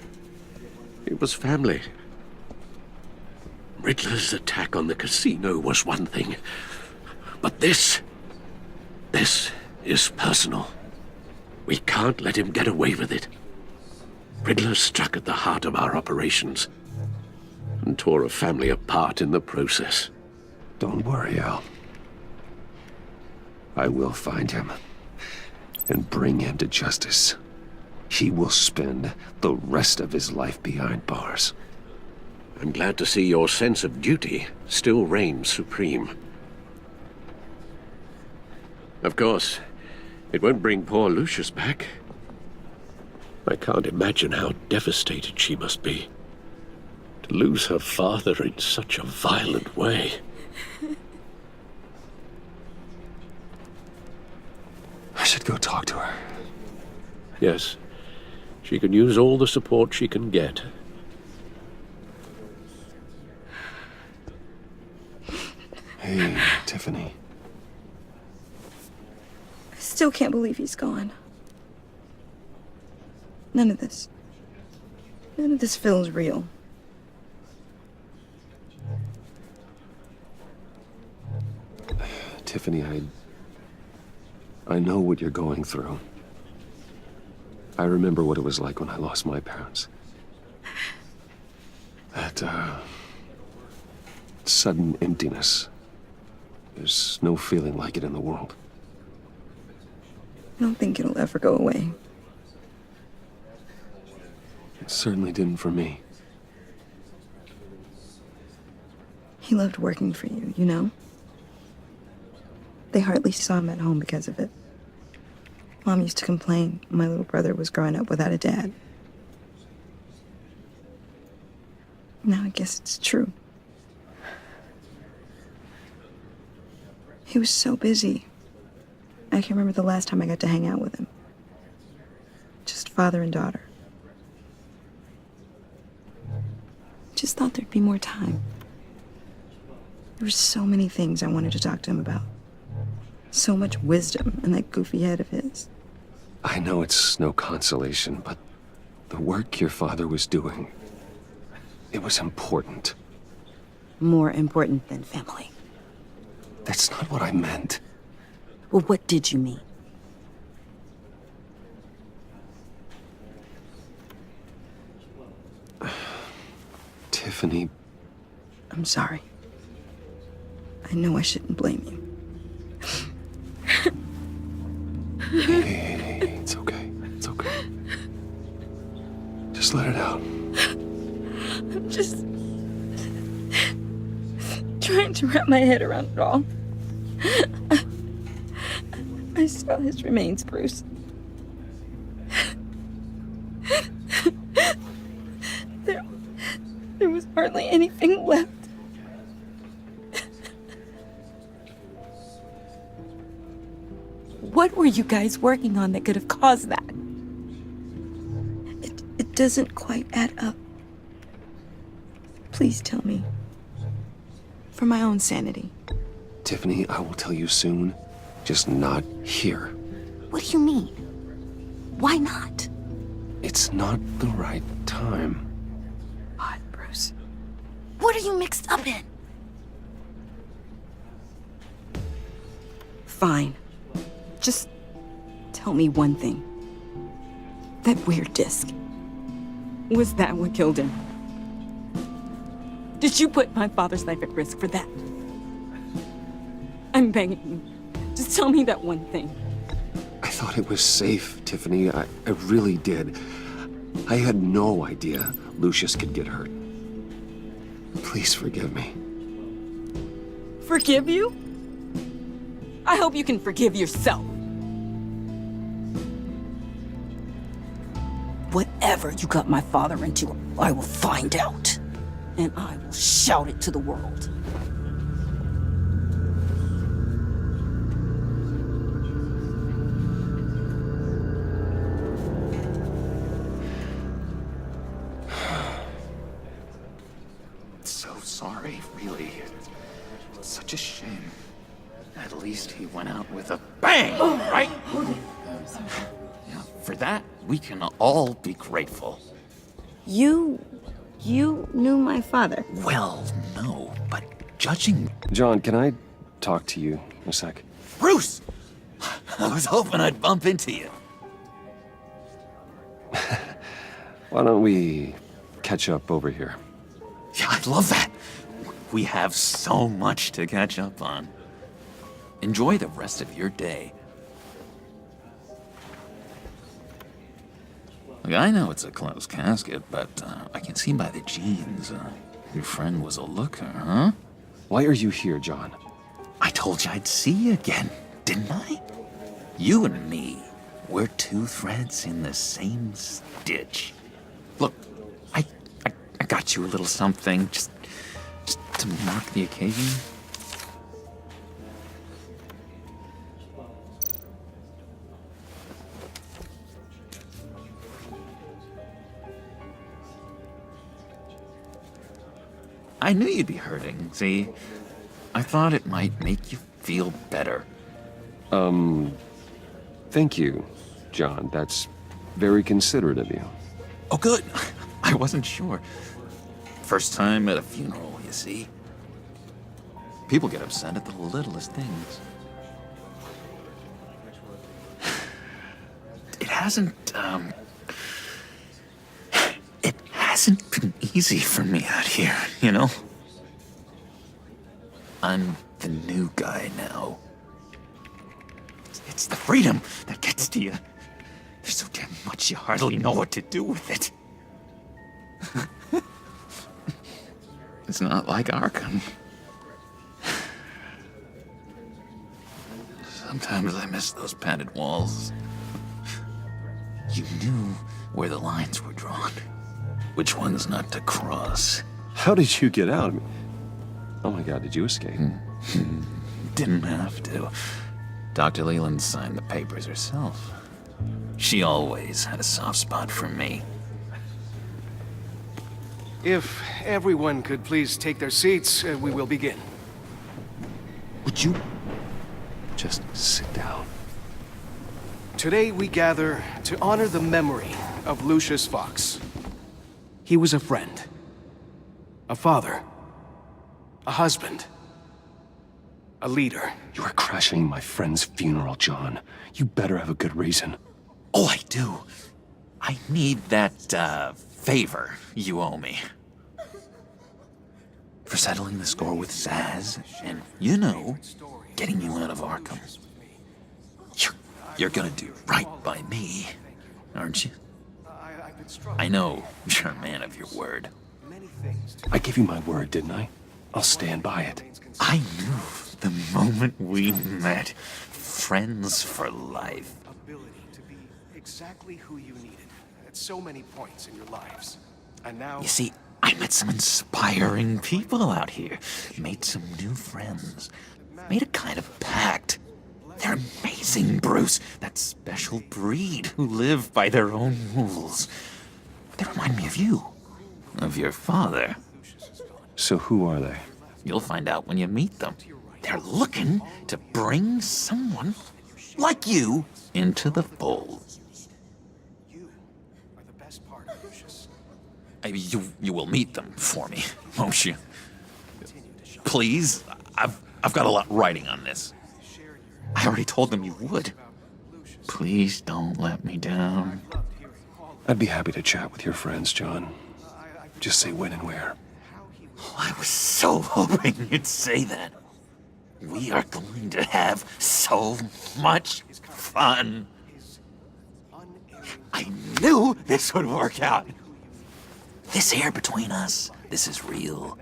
It was family. Riddler's attack on the casino was one thing. But this is personal. We can't let him get away with it. Riddler struck at the heart of our operations and tore a family apart in the process. Don't worry, Al. I will find him and bring him to justice. He will spend the rest of his life behind bars. I'm glad to see your sense of duty still reigns supreme. Of course, it won't bring poor Lucius back. I can't imagine how devastated she must be. To lose her father in such a violent way. I should go talk to her. Yes, she can use all the support she can get. Hey, Tiffany. I still can't believe he's gone. None of this feels real. Tiffany, I know what you're going through. I remember what it was like when I lost my parents. That, sudden emptiness. There's no feeling like it in the world. I don't think it'll ever go away. It certainly didn't for me. He loved working for you, you know? They hardly saw him at home because of it. Mom used to complain my little brother was growing up without a dad. Now I guess it's true. He was so busy. I can't remember the last time I got to hang out with him. Just father and daughter. Just thought there'd be more time. There were so many things I wanted to talk to him about. So much wisdom in that goofy head of his. I know it's no consolation, but the work your father was doing, it was important. More important than family. That's not what I meant. Well, what did you mean? Tiffany. I'm sorry. I know I shouldn't blame you. Hey, it's okay. It's okay. Just let it out. I'm just trying to wrap my head around it all. I saw his remains, Bruce. There was hardly anything left. What were you guys working on that could have caused that? It doesn't quite add up. Please tell me. For my own sanity. Tiffany, I will tell you soon. Just not here. What do you mean? Why not? It's not the right time. What, Bruce? What are you mixed up in? Fine. Just tell me one thing. That weird disc. Was that what killed him? Did you put my father's life at risk for that? I'm begging you. Just tell me that one thing. I thought it was safe, Tiffany. I really did. I had no idea Lucius could get hurt. Please forgive me. Forgive you? I hope you can forgive yourself. Whatever you got my father into, I will find out. And I will shout it to the world. So sorry, really. It's such a shame. At least he went out with a bang, right? Yeah, for that, we can all be grateful. You knew my father? Well, no, but judging... John, can I talk to you a sec? Bruce! I was hoping I'd bump into you. Why don't we catch up over here? Yeah, I'd love that. We have so much to catch up on. Enjoy the rest of your day. Look, I know it's a closed casket, but I can see by the jeans, your friend was a looker, huh? Why are you here, John? I told you I'd see you again, didn't I? You and me, we're two threads in the same stitch. Look, I got you a little something, just to mark the occasion. I knew you'd be hurting, see? I thought it might make you feel better. Thank you, John. That's very considerate of you. Oh, good. I wasn't sure. First time at a funeral, you see? People get upset at the littlest things. It hasn't been easy for me out here, you know? I'm the new guy now. It's the freedom that gets to you. There's so damn much you hardly know what to do with it. It's not like Arkham. Sometimes I miss those padded walls. You knew where the lines were drawn. Which ones not to cross. How did you get out? Oh my God, did you escape? didn't have to. Dr. Leland signed the papers herself. She always had a soft spot for me. If everyone could please take their seats, we will begin. Would you just sit down? Today we gather to honor the memory of Lucius Fox. He was a friend, a father, a husband, a leader. You are crashing my friend's funeral, John. You better have a good reason. Oh, I do. I need that, favor you owe me. For settling the score with Zaz, and, you know, getting you out of Arkham. You're gonna do right by me, aren't you? I know you're a man of your word. I gave you my word, didn't I? I'll stand by it. I knew the moment we met. Friends for life. Ability to be exactly who you needed at so many points in your lives. And now... You see, I met some inspiring people out here. Made some new friends. Made a kind of pact. They're amazing, Bruce. That special breed who live by their own rules. They remind me of you. Of your father. So who are they? You'll find out when you meet them. They're looking to bring someone like you into the fold. You will meet them for me, won't you? Please? I've got a lot writing on this. I already told them you would. Please don't let me down. I'd be happy to chat with your friends, John. Just say when and where. I was so hoping you'd say that. We are going to have so much fun. I knew this would work out. This air between us, this is real.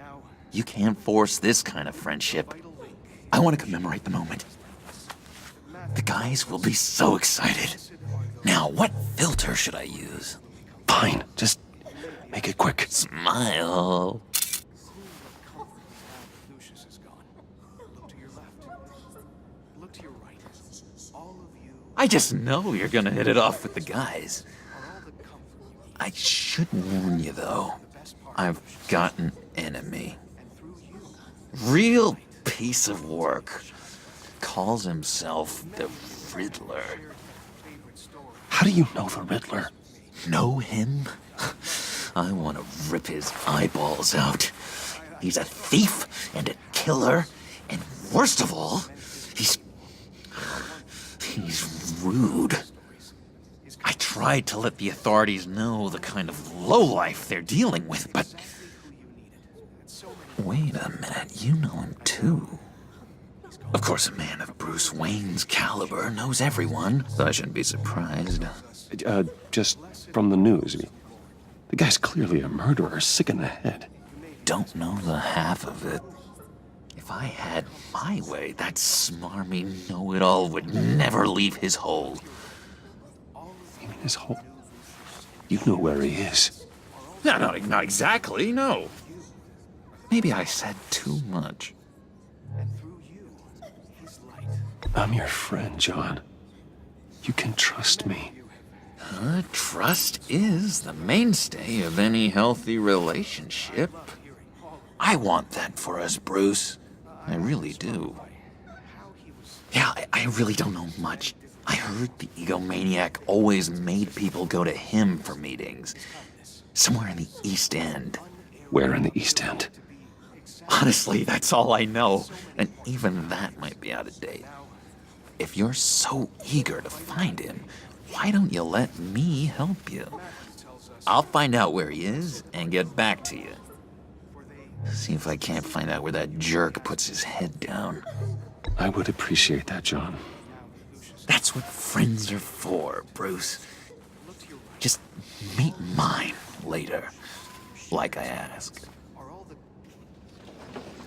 You can't force this kind of friendship. I want to commemorate the moment. The guys will be so excited. Now, what filter should I use? Fine, just make it quick. Smile. I just know you're gonna hit it off with the guys. I should warn you, though. I've got an enemy. Real piece of work. Calls himself the Riddler. How do you know the Riddler? Know him? I want to rip his eyeballs out. He's a thief and a killer, and worst of all, he's rude. I tried to let the authorities know the kind of lowlife they're dealing with, but... Wait a minute, you know him too. Of course, a man of Bruce Wayne's caliber knows everyone, so I shouldn't be surprised. Just from the news. The guy's clearly a murderer, sick in the head. Don't know the half of it. If I had my way, that smarmy know-it-all would never leave his hole. You mean his hole? You know where he is. No, not exactly, no. Maybe I said too much. I'm your friend, John. You can trust me. Trust is the mainstay of any healthy relationship. I want that for us, Bruce. I really do. Yeah, I really don't know much. I heard the egomaniac always made people go to him for meetings. Somewhere in the East End. Where in the East End? Honestly, that's all I know. And even that might be out of date. If you're so eager to find him, why don't you let me help you? I'll find out where he is and get back to you. See if I can't find out where that jerk puts his head down. I would appreciate that, John. That's what friends are for, Bruce. Just meet mine later, like I asked.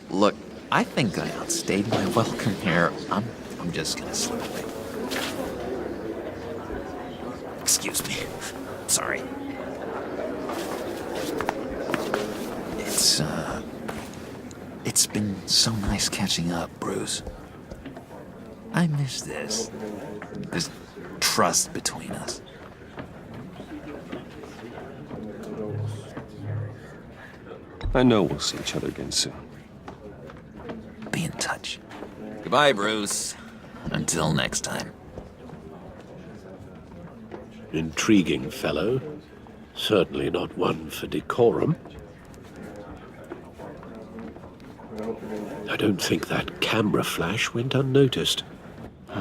Look, I think I outstayed my welcome here. I'm just gonna slip away. Excuse me. Sorry. It's been so nice catching up, Bruce. I miss this. This trust between us. I know we'll see each other again soon. Be in touch. Goodbye, Bruce. Until next time. Intriguing fellow. Certainly not one for decorum. I don't think that camera flash went unnoticed.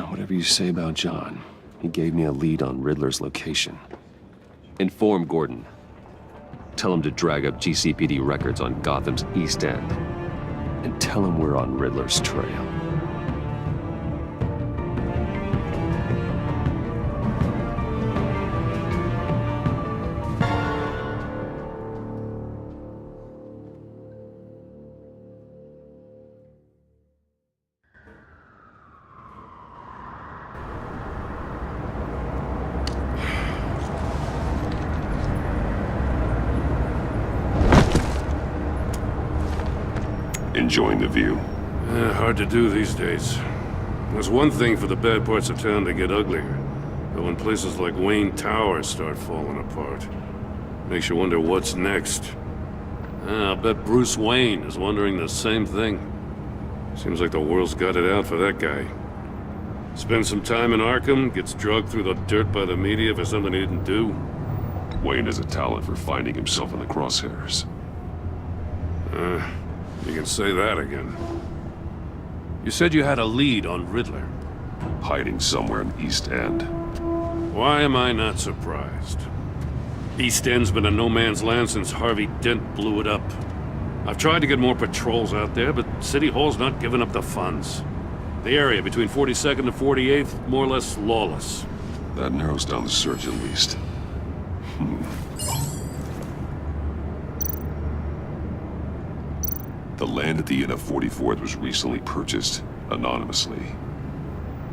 Whatever you say about John, he gave me a lead on Riddler's location. Inform Gordon. Tell him to drag up GCPD records on Gotham's East End. And tell him we're on Riddler's trail. Enjoying the view? Hard to do these days. There's one thing for the bad parts of town to get uglier, but when places like Wayne Tower start falling apart, makes you wonder what's next. I'll bet Bruce Wayne is wondering the same thing. Seems like the world's got it out for that guy. Spends some time in Arkham, gets drugged through the dirt by the media for something he didn't do. Wayne has a talent for finding himself in the crosshairs. You can say that again. You said you had a lead on Riddler. Hiding somewhere in East End. Why am I not surprised? East End's been a no-man's land since Harvey Dent blew it up. I've tried to get more patrols out there, but City Hall's not giving up the funds. The area between 42nd and 48th, more or less lawless. That narrows down the search at least. The land at the end of 44th was recently purchased, anonymously.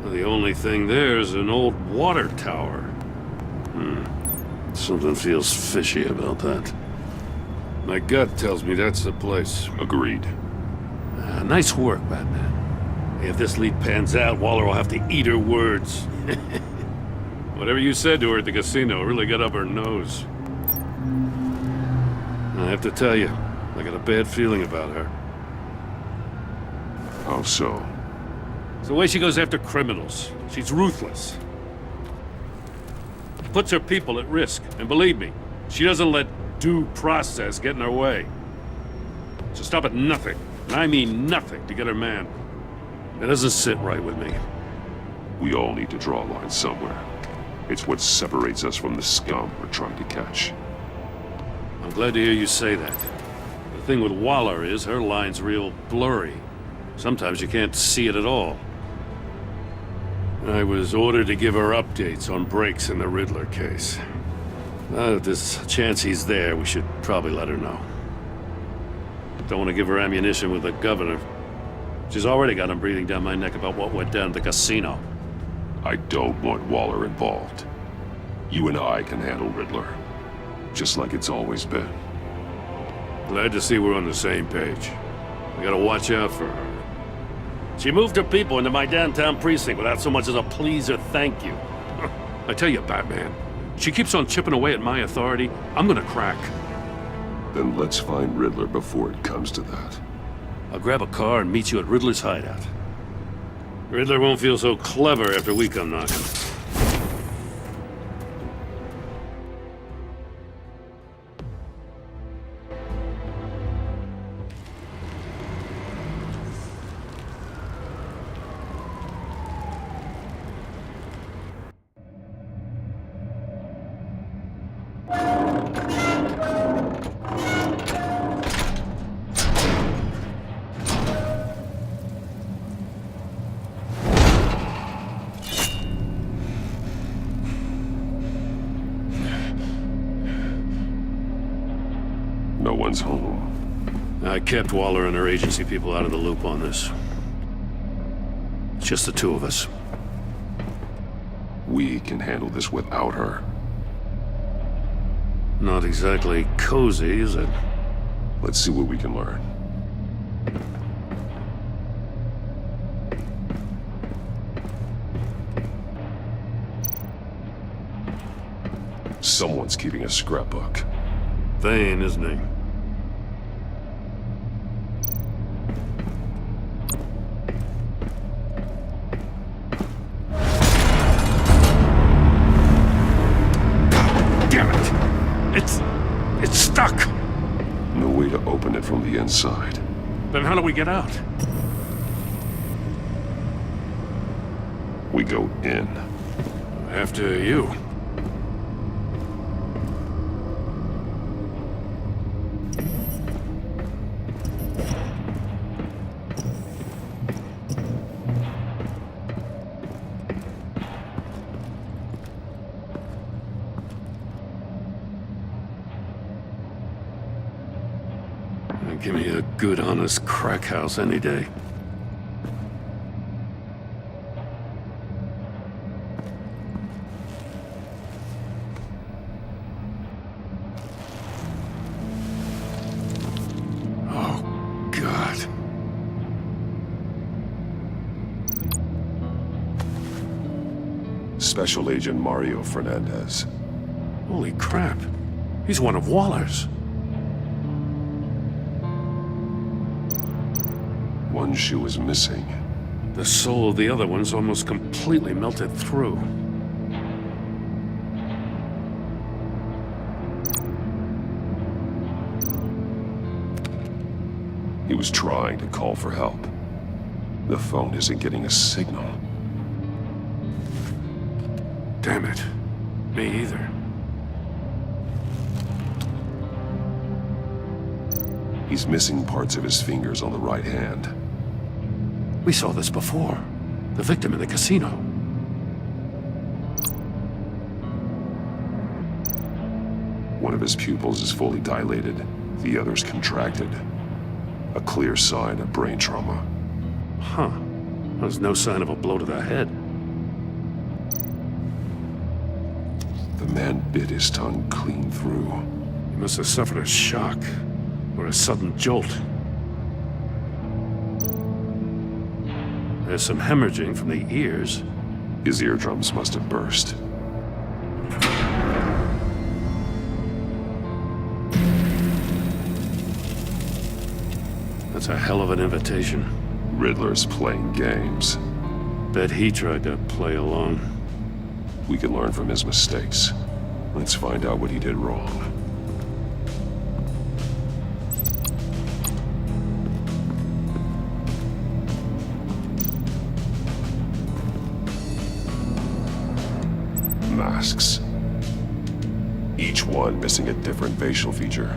The only thing there is an old water tower. Something feels fishy about that. My gut tells me that's the place. Agreed. Nice work, Batman. If this lead pans out, Waller will have to eat her words. Whatever you said to her at the casino really got up her nose. I have to tell you, I got a bad feeling about her. How so? It's the way she goes after criminals. She's ruthless. Puts her people at risk. And believe me, she doesn't let due process get in her way. She'll stop at nothing, and I mean nothing, to get her man. It doesn't sit right with me. We all need to draw a line somewhere. It's what separates us from the scum we're trying to catch. I'm glad to hear you say that. The thing with Waller is her line's real blurry. Sometimes you can't see it at all. I was ordered to give her updates on breaks in the Riddler case. If there's a chance he's there, we should probably let her know. Don't want to give her ammunition with the governor. She's already got him breathing down my neck about what went down at the casino. I don't want Waller involved. You and I can handle Riddler. Just like it's always been. Glad to see we're on the same page. We gotta watch out for her. She moved her people into my downtown precinct without so much as a please or thank you. I tell you, Batman, she keeps on chipping away at my authority, I'm gonna crack. Then let's find Riddler before it comes to that. I'll grab a car and meet you at Riddler's hideout. Riddler won't feel so clever after we come knocking. No one's home. I kept Waller and her agency people out of the loop on this. It's just the two of us. We can handle this without her. Not exactly cozy, is it? Let's see what we can learn. Someone's keeping a scrapbook. Thane, isn't he? Damn it! It's stuck! No way to open it from the inside. Then how do we get out? We go in. After you. Give me a good, honest crack house any day. Oh, God. Special Agent Mario Fernandez. Holy crap. He's one of Waller's. One shoe is missing. The soul of the other one's almost completely melted through. He was trying to call for help. The phone isn't getting a signal. Damn it. Me either. He's missing parts of his fingers on the right hand. We saw this before. The victim in the casino. One of his pupils is fully dilated. The other's contracted. A clear sign of brain trauma. Huh. There's no sign of a blow to the head. The man bit his tongue clean through. He must have suffered a shock. Or a sudden jolt. There's some hemorrhaging from the ears. His eardrums must have burst. That's a hell of an invitation. Riddler's playing games. Bet he tried to play along. We can learn from his mistakes. Let's find out what he did wrong. Masks. Each one missing a different facial feature.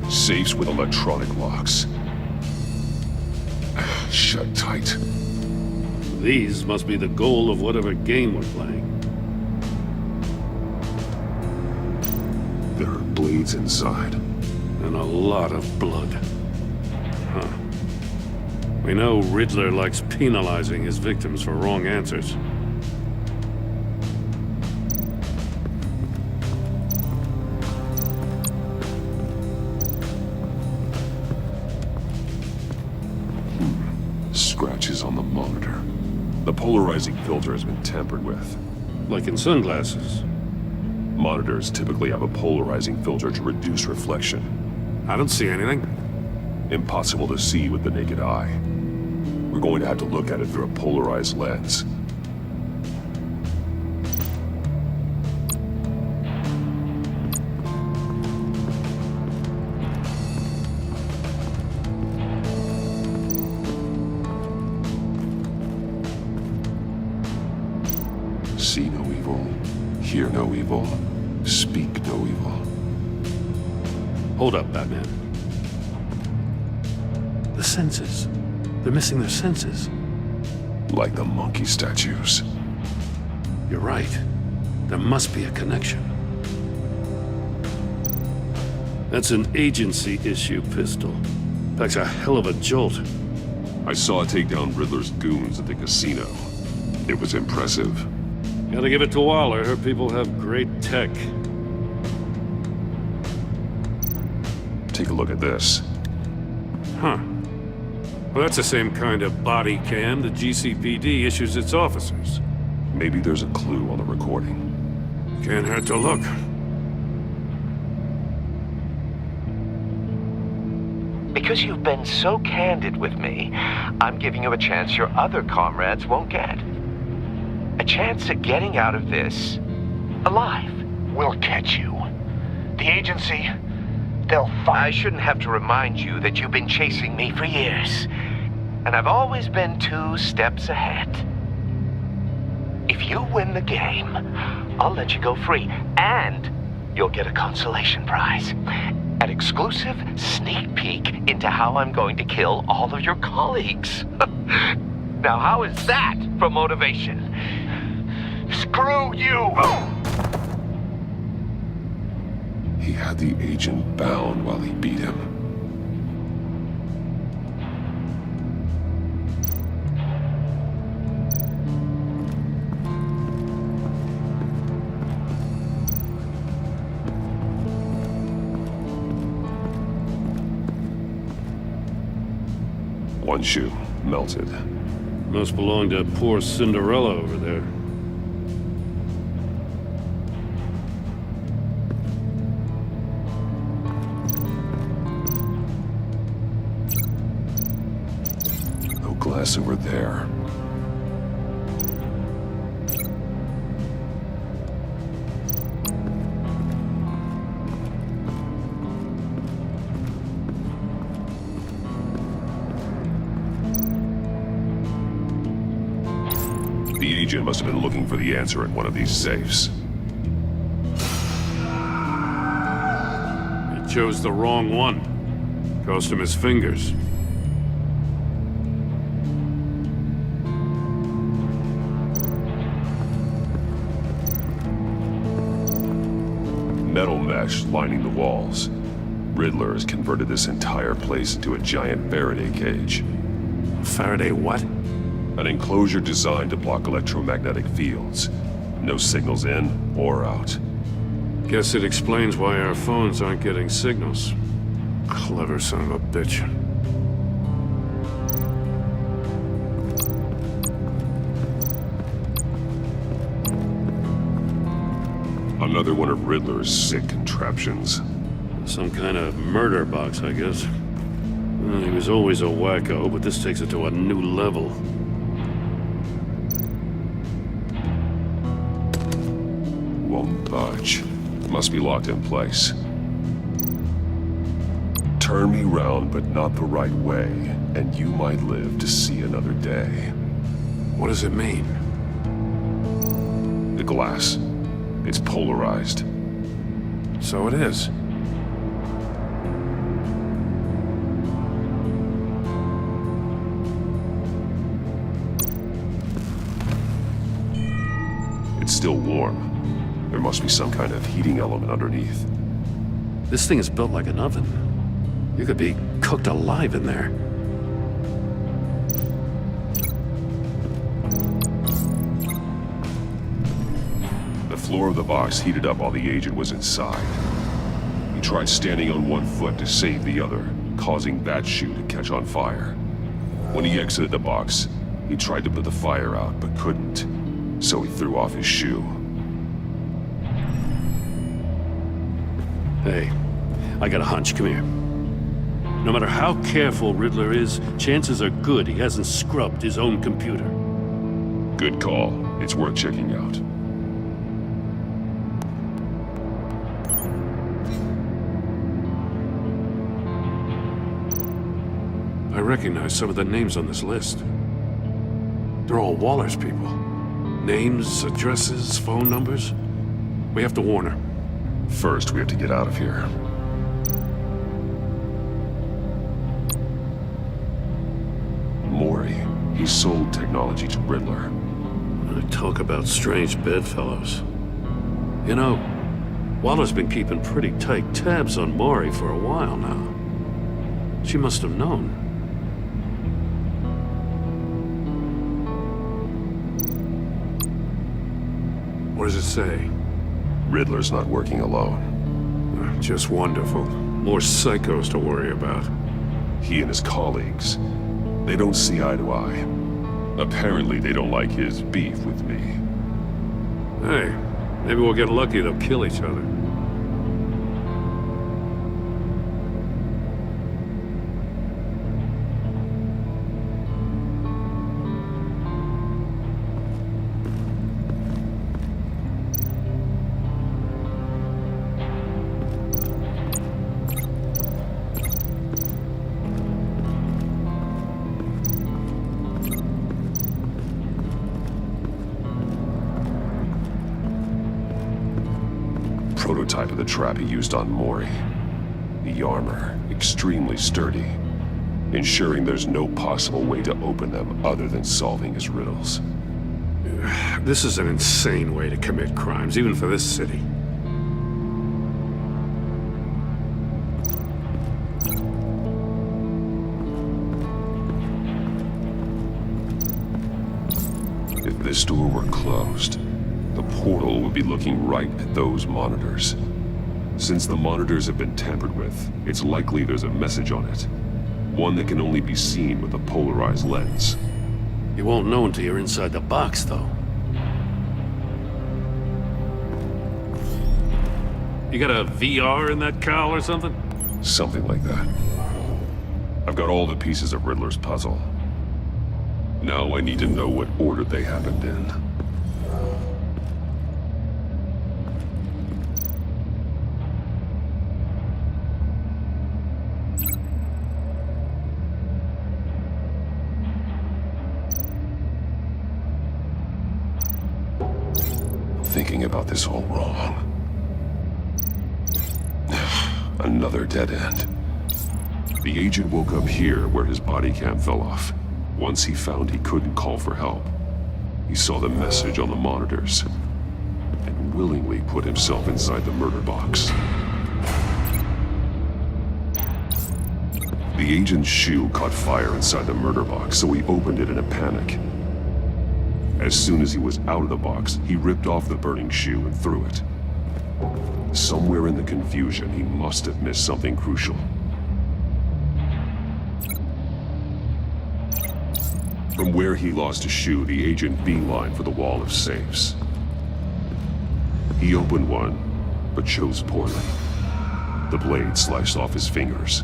Safes with electronic locks. Shut tight. These must be the goal of whatever game we're playing. There are blades inside. And a lot of blood. Huh. We know Riddler likes penalizing his victims for wrong answers. Scratches on the monitor. The polarizing filter has been tampered with. Like in sunglasses. Monitors typically have a polarizing filter to reduce reflection. I don't see anything. Impossible to see with the naked eye. We're going to have to look at it through a polarized lens. See no evil, hear no evil, speak no evil. Hold up, Batman. The senses. They're missing their senses. Like the monkey statues. You're right. There must be a connection. That's an agency issue pistol. Packs a hell of a jolt. I saw it take down Riddler's goons at the casino. It was impressive. Gotta give it to Waller. Her people have great tech. Take a look at this. Huh. Well, that's the same kind of body cam the GCPD issues its officers. Maybe there's a clue on the recording. Can't hurt to look. Because you've been so candid with me, I'm giving you a chance your other comrades won't get. A chance at getting out of this alive. We'll catch you. The agency, they'll find... I shouldn't have to remind you that you've been chasing me for years. And I've always been 2 steps ahead. If you win the game, I'll let you go free. And you'll get a consolation prize. An exclusive sneak peek into how I'm going to kill all of your colleagues. Now, how is that for motivation? Screw you! He had the agent bound while he beat him. One shoe, melted. Must belong to poor Cinderella over there. No glass over there. The agent must have been looking for the answer in one of these safes. He chose the wrong one. Cost him his fingers. Metal mesh lining the walls. Riddler has converted this entire place into a giant Faraday cage. Faraday what? An enclosure designed to block electromagnetic fields. No signals in or out. Guess it explains why our phones aren't getting signals. Clever son of a bitch. Another one of Riddler's sick contraptions. Some kind of murder box, I guess. Well, he was always a wacko, but this takes it to a new level. Won't budge. Must be locked in place. Turn me round, but not the right way, and you might live to see another day. What does it mean? The glass. It's polarized. So it is. It's still warm. There must be some kind of heating element underneath. This thing is built like an oven. You could be cooked alive in there. The floor of the box heated up while the agent was inside. He tried standing on one foot to save the other, causing that shoe to catch on fire. When he exited the box, he tried to put the fire out, but couldn't, so he threw off his shoe. Hey, I got a hunch. Come here. No matter how careful Riddler is, chances are good he hasn't scrubbed his own computer. Good call. It's worth checking out. I recognize some of the names on this list. They're all Waller's people. Names, addresses, phone numbers. We have to warn her. First, we have to get out of here. Maury. He sold technology to Riddler. Talk about strange bedfellows. You know, Waller's been keeping pretty tight tabs on Maury for a while now. She must have known. What does it say? Riddler's not working alone. Just wonderful. More psychos to worry about. He and his colleagues, they don't see eye to eye. Apparently, they don't like his beef with me. Hey, maybe we'll get lucky, they'll kill each other. Prototype of the trap he used on Mori. The armor, extremely sturdy, ensuring there's no possible way to open them other than solving his riddles. This is an insane way to commit crimes, even for this city. If this door were closed, the portal would be looking right at those monitors. Since the monitors have been tampered with, it's likely there's a message on it. One that can only be seen with a polarized lens. You won't know until you're inside the box, though. You got a VR in that cowl or something? Something like that. I've got all the pieces of Riddler's puzzle. Now I need to know what order they happened in. Thinking about this all wrong. Another dead end. The agent woke up here where his body cam fell off. Once he found he couldn't call for help, he saw the message on the monitors and willingly put himself inside the murder box. The agent's shoe caught fire inside the murder box, so he opened it in a panic. As soon as he was out of the box, he ripped off the burning shoe and threw it. Somewhere in the confusion, he must have missed something crucial. From where he lost his shoe, the agent beelined for the wall of safes. He opened one, but chose poorly. The blade sliced off his fingers.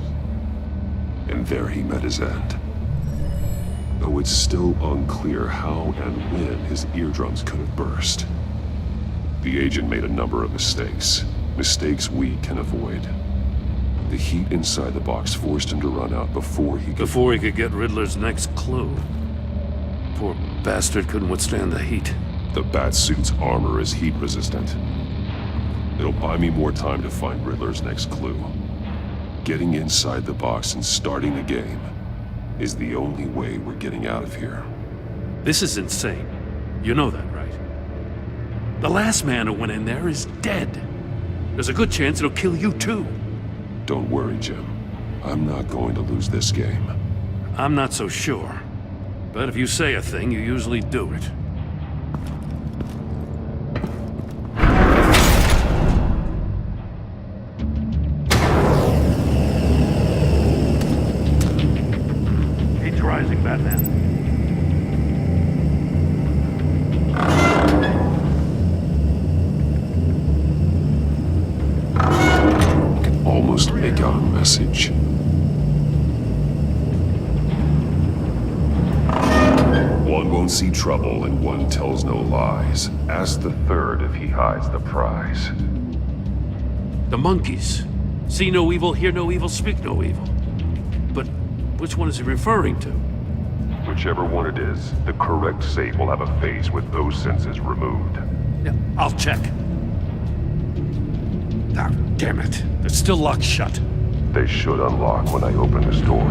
And there he met his end. Though it's still unclear how and when his eardrums could have burst. The agent made a number of mistakes. Mistakes we can avoid. The heat inside the box forced him to run out before he could get Riddler's next clue. Poor bastard couldn't withstand the heat. The Batsuit's armor is heat resistant. It'll buy me more time to find Riddler's next clue. Getting inside the box and starting the game is the only way we're getting out of here. This is insane. You know that, right? The last man who went in there is dead. There's a good chance it'll kill you too. Don't worry, Jim. I'm not going to lose this game. I'm not so sure. But if you say a thing, you usually do it. Heat's rising, Batman. I can almost make out a message. One won't see trouble and one tells no lies. Ask the third if he hides the prize. The monkeys. See no evil, hear no evil, speak no evil. But which one is he referring to? Whichever one it is, the correct safe will have a face with those senses removed. Yeah, I'll check. Ah, damn it. They're still locked shut. They should unlock when I open this door.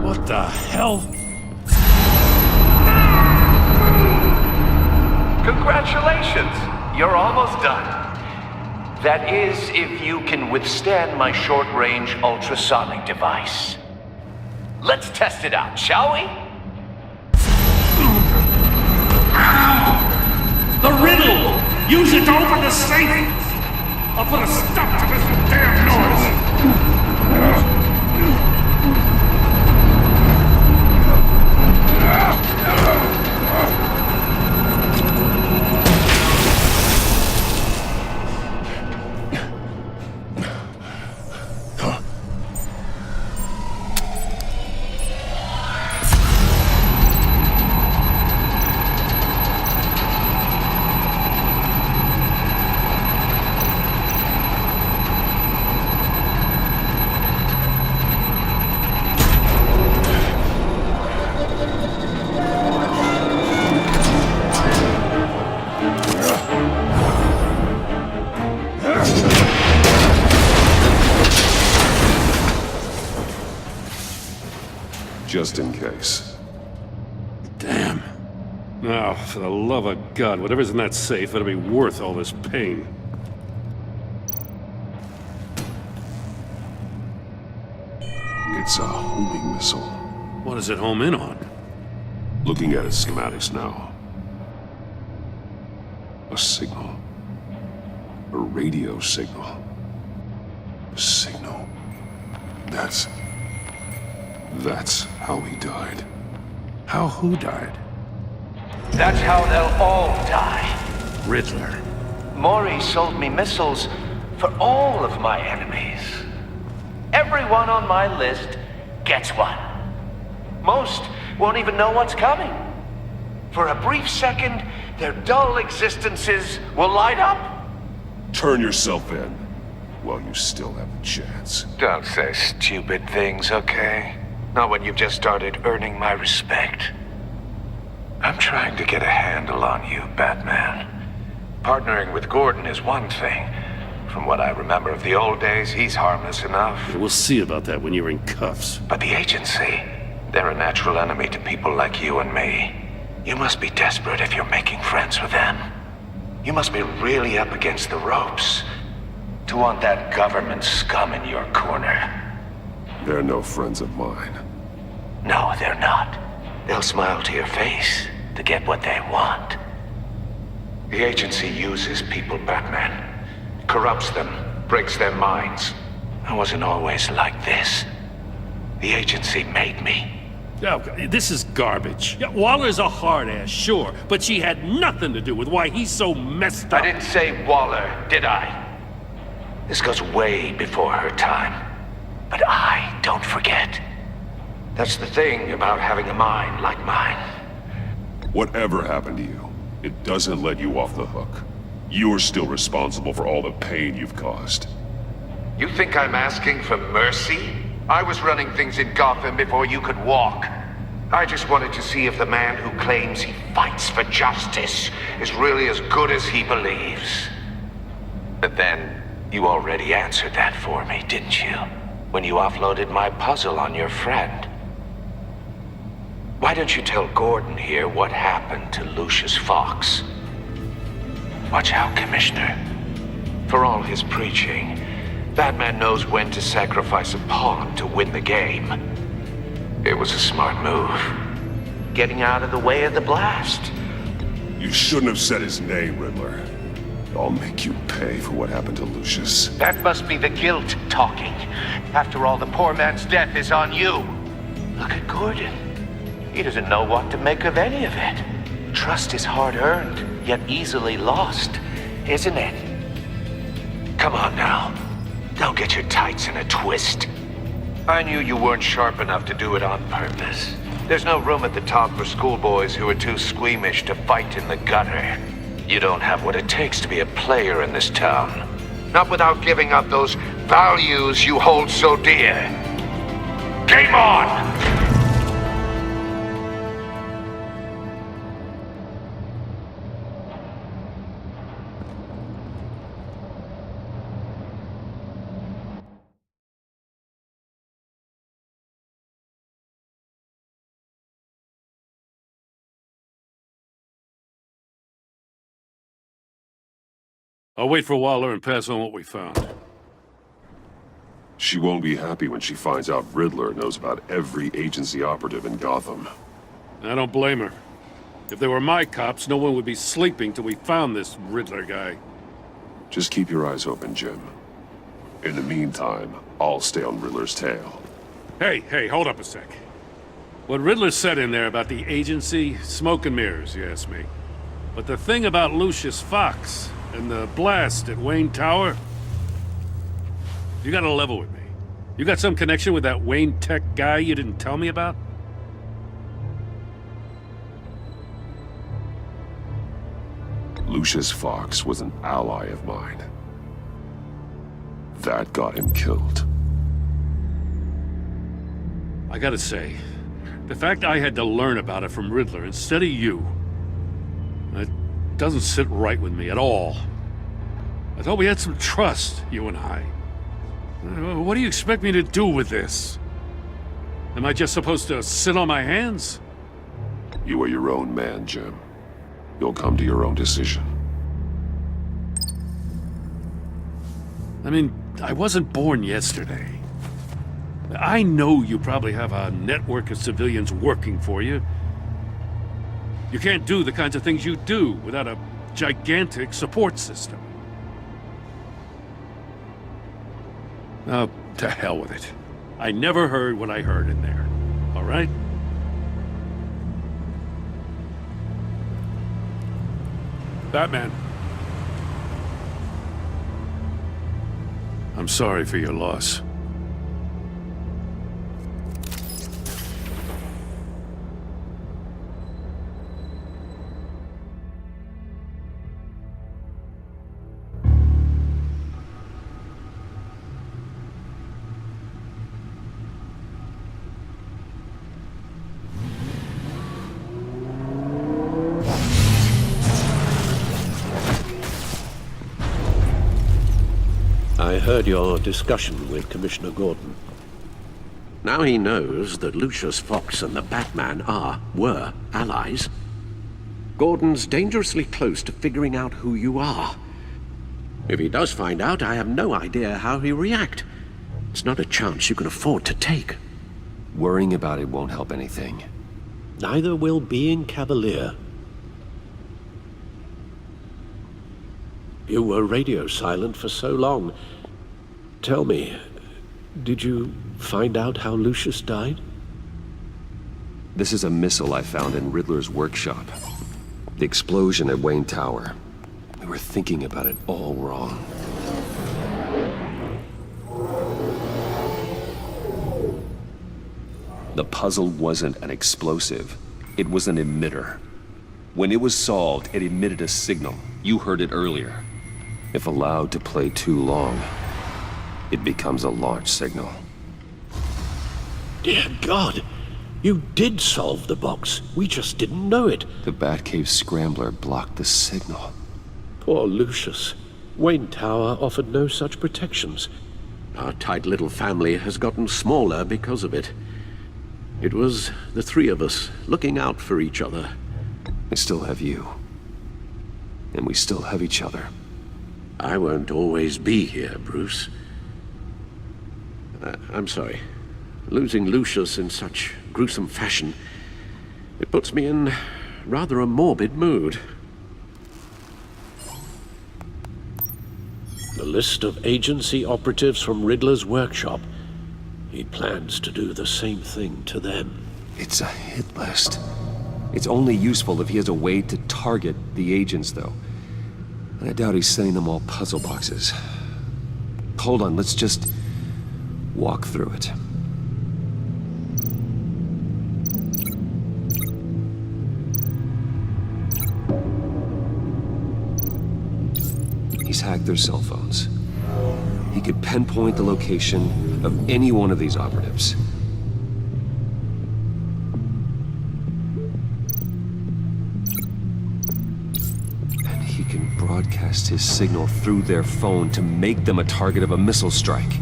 What the hell? Congratulations! You're almost done. That is, if you can withstand my short-range ultrasonic device. Let's test it out, shall we? The riddle! Use it to open the safe! I'll put a stop to this damn noise! Just in case. Damn. Now, for the love of God, whatever's in that safe better be worth all this pain. It's a homing missile. What does it home in on? Looking at its schematics now. A signal. A radio signal. A signal. That's how he died. How who died? That's how they'll all die. Riddler. Maury sold me missiles for all of my enemies. Everyone on my list gets one. Most won't even know what's coming. For a brief second, their dull existences will light up. Turn yourself in while you still have a chance. Don't say stupid things, okay? Not when you've just started earning my respect. I'm trying to get a handle on you, Batman. Partnering with Gordon is one thing. From what I remember of the old days, he's harmless enough. We'll see about that when you're in cuffs. But the agency, they're a natural enemy to people like you and me. You must be desperate if you're making friends with them. You must be really up against the ropes to want that government scum in your corner. They're no friends of mine. No, they're not. They'll smile to your face to get what they want. The agency uses people, Batman. Corrupts them, breaks their minds. I wasn't always like this. The agency made me. Oh, this is garbage. Yeah, Waller's a hard-ass, sure, but she had nothing to do with why he's so messed up. I didn't say Waller, did I? This goes way before her time. But I don't forget. That's the thing about having a mind like mine. Whatever happened to you, it doesn't let you off the hook. You're still responsible for all the pain you've caused. You think I'm asking for mercy? I was running things in Gotham before you could walk. I just wanted to see if the man who claims he fights for justice is really as good as he believes. But then, you already answered that for me, didn't you? When you offloaded my puzzle on your friend. Why don't you tell Gordon here what happened to Lucius Fox? Watch out, Commissioner. For all his preaching, Batman knows when to sacrifice a pawn to win the game. It was a smart move. Getting out of the way of the blast. You shouldn't have said his name, Riddler. I'll make you pay for what happened to Lucius. That must be the guilt talking. After all, the poor man's death is on you. Look at Gordon. He doesn't know what to make of any of it. Trust is hard-earned, yet easily lost, isn't it? Come on now. Don't get your tights in a twist. I knew you weren't sharp enough to do it on purpose. There's no room at the top for schoolboys who are too squeamish to fight in the gutter. You don't have what it takes to be a player in this town. Not without giving up those values you hold so dear. Game on! I'll wait for Waller and pass on what we found. She won't be happy when she finds out Riddler knows about every agency operative in Gotham. I don't blame her. If they were my cops, no one would be sleeping till we found this Riddler guy. Just keep your eyes open, Jim. In the meantime, I'll stay on Riddler's tail. Hey, hold up a sec. What Riddler said in there about the agency, smoke and mirrors, you ask me. But the thing about Lucius Fox and the blast at Wayne Tower, you gotta level with me. You got some connection with that Wayne Tech guy you didn't tell me about? Lucius Fox was an ally of mine. That got him killed. I gotta say, the fact I had to learn about it from Riddler instead of you, that doesn't sit right with me at all. I thought we had some trust, you and I. What do you expect me to do with this? Am I just supposed to sit on my hands? You are your own man, Jim. You'll come to your own decision. I mean, I wasn't born yesterday. I know you probably have a network of civilians working for you. You can't do the kinds of things you do without a gigantic support system. Oh, to hell with it. I never heard what I heard in there. All right? Batman. I'm sorry for your loss. I heard your discussion with Commissioner Gordon. Now he knows that Lucius Fox and the Batman were allies. Gordon's dangerously close to figuring out who you are. If he does find out, I have no idea how he'll react. It's not a chance you can afford to take. Worrying about it won't help anything. Neither will being cavalier. You were radio silent for so long. Tell me, did you find out how Lucius died? This is a missile I found in Riddler's workshop. The explosion at Wayne Tower. We were thinking about it all wrong. The puzzle wasn't an explosive. It was an emitter. When it was solved, it emitted a signal. You heard it earlier. If allowed to play too long, it becomes a launch signal. Dear God, you did solve the box. We just didn't know it. The Batcave Scrambler blocked the signal. Poor Lucius. Wayne Tower offered no such protections. Our tight little family has gotten smaller because of it. It was the three of us looking out for each other. I still have you. And we still have each other. I won't always be here, Bruce. I'm sorry. Losing Lucius in such gruesome fashion, it puts me in rather a morbid mood. The list of agency operatives from Riddler's workshop. He plans to do the same thing to them. It's a hit list. It's only useful if he has a way to target the agents, though. And I doubt he's sending them all puzzle boxes. Hold on, let's just walk through it. He's hacked their cell phones. He could pinpoint the location of any one of these operatives. And he can broadcast his signal through their phone to make them a target of a missile strike.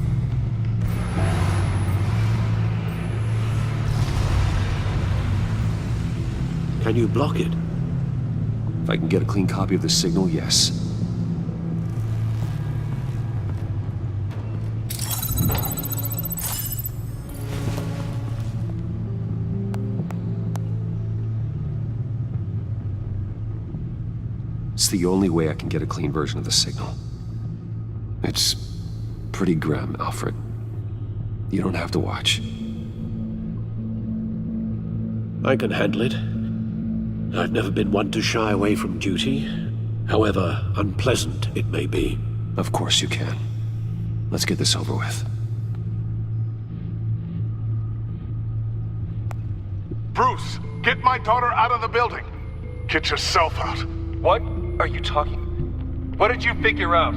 Can you block it? If I can get a clean copy of the signal, yes. the only way I can get a clean version of the signal. It's pretty grim, Alfred. You don't have to watch. I can handle it. I've never been one to shy away from duty, however unpleasant it may be. Of course you can. Let's get this over with. Bruce, get my daughter out of the building. Get yourself out. What are you talking? What did you figure out?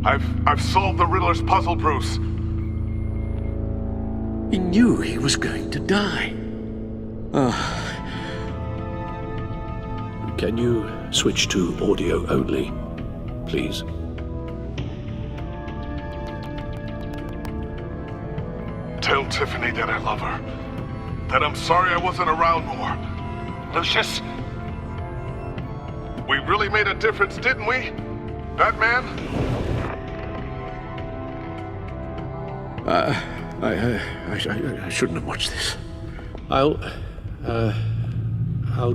I've solved the Riddler's puzzle, Bruce. He knew he was going to die. Can you switch to audio only, please? Tell Tiffany that I love her. That I'm sorry I wasn't around more. Lucius? We really made a difference, didn't we? Batman? I shouldn't have watched this. I'll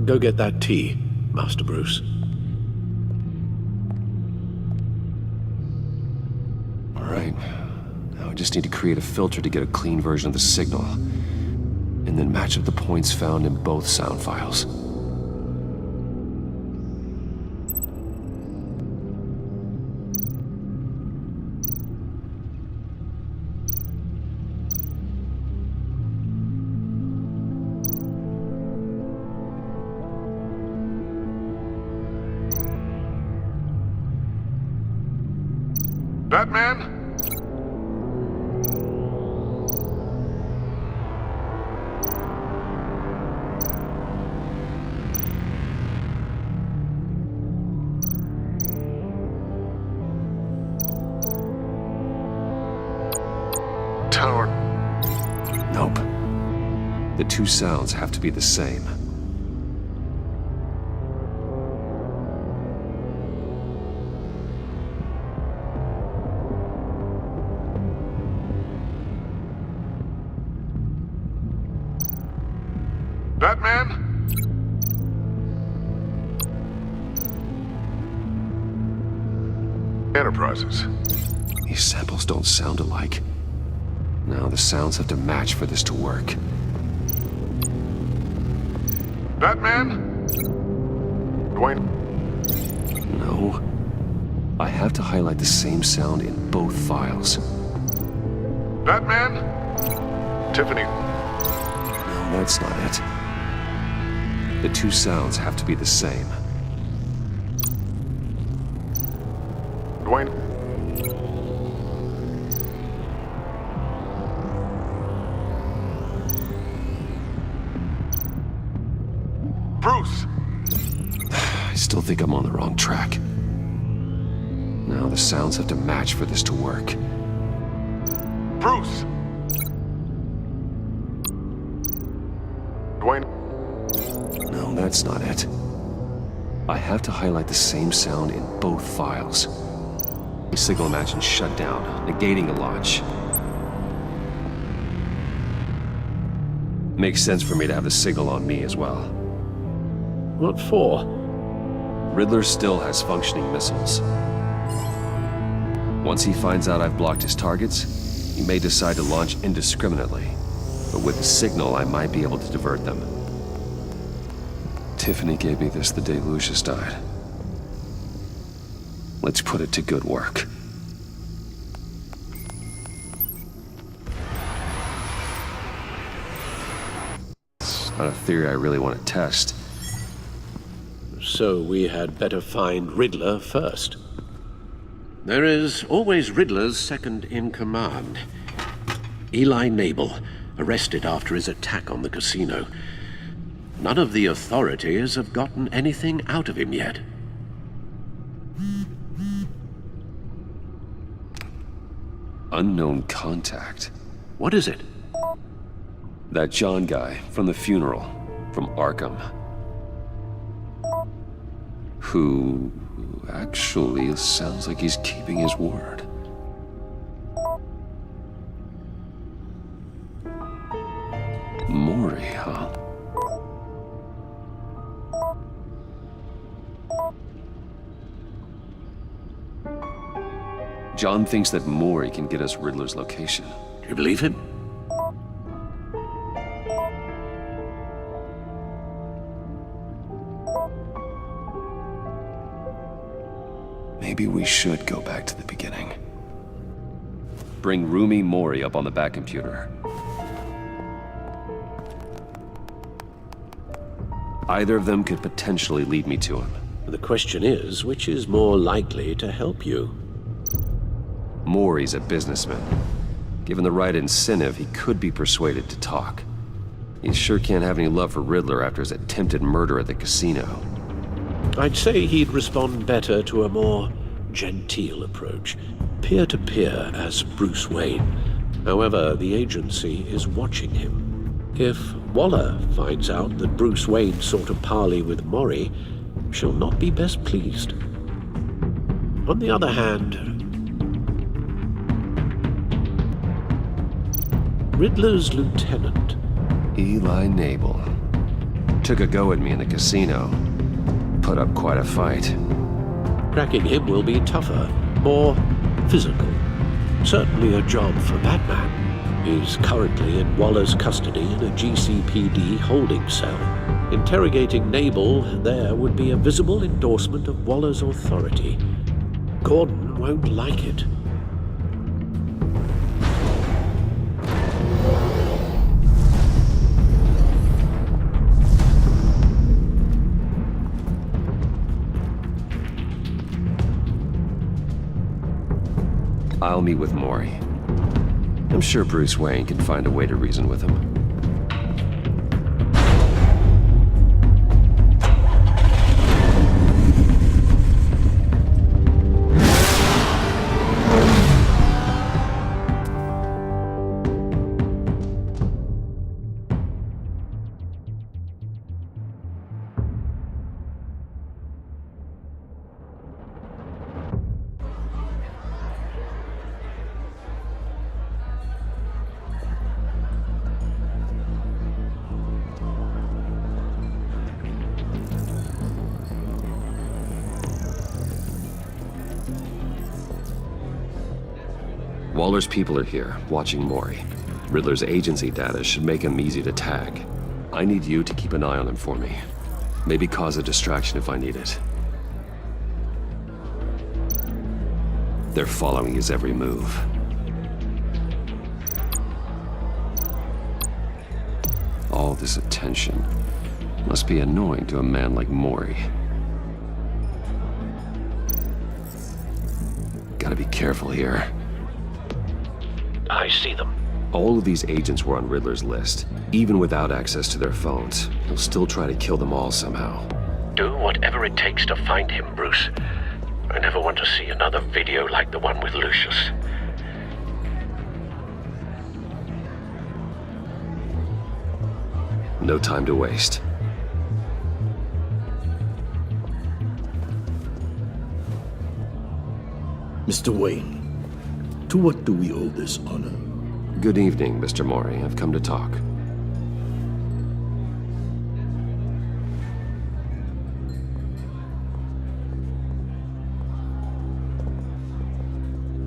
go get that tea, Master Bruce. All right. Now I just need to create a filter to get a clean version of the signal, and then match up the points found in both sound files. Batman? Tower. Nope. The two sounds have to be the same. Batman? Enterprises. These samples don't sound alike. Now the sounds have to match for this to work. Batman? Dwayne? No. I have to highlight the same sound in both files. Batman? Tiffany? No, that's not it. The two sounds have to be the same. Dwayne? Bruce! I still think I'm on the wrong track. Now the sounds have to match for this to work. Bruce! Dwayne? No, that's not it. I have to highlight the same sound in both files. The signal matching shut down, negating the launch. Makes sense for me to have the signal on me as well. What for? Riddler still has functioning missiles. Once he finds out I've blocked his targets, he may decide to launch indiscriminately. But with the signal, I might be able to divert them. Tiffany gave me this the day Lucius died. Let's put it to good work. It's not a theory I really want to test. So we had better find Riddler first. There is always Riddler's second in command. Eli Nabel, arrested after his attack on the casino. None of the authorities have gotten anything out of him yet. Unknown contact. What is it? That John guy from the funeral, from Arkham. Who actually sounds like he's keeping his word. Mori, huh? John thinks that Maury can get us Riddler's location. Do you believe him? Maybe we should go back to the beginning. Bring Rumi Mori up on the back computer. Either of them could potentially lead me to him. The question is, which is more likely to help you? Mori's a businessman. Given the right incentive, he could be persuaded to talk. He sure can't have any love for Riddler after his attempted murder at the casino. I'd say he'd respond better to a more genteel approach, peer-to-peer as Bruce Wayne. However, the agency is watching him. If Waller finds out that Bruce Wayne sought a parley with Mori, she'll not be best pleased. On the other hand, Riddler's lieutenant, Eli Nabel, took a go at me in the casino. Put up quite a fight. Cracking him will be tougher, more physical. Certainly a job for Batman. He's currently in Waller's custody in a GCPD holding cell. Interrogating Nabel there would be a visible endorsement of Waller's authority. Gordon won't like it. I'll meet with Mori. I'm sure Bruce Wayne can find a way to reason with him. Waller's people are here, watching Mori. Riddler's agency data should make him easy to tag. I need you to keep an eye on him for me. Maybe cause a distraction if I need it. They're following his every move. All this attention must be annoying to a man like Mori. Gotta be careful here. I see them. All of these agents were on Riddler's list. Even without access to their phones, he'll still try to kill them all somehow. Do whatever it takes to find him, Bruce. I never want to see another video like the one with Lucius. No time to waste. Mr. Wayne, to what do we owe this honor? Good evening, Mr. Mori. I've come to talk.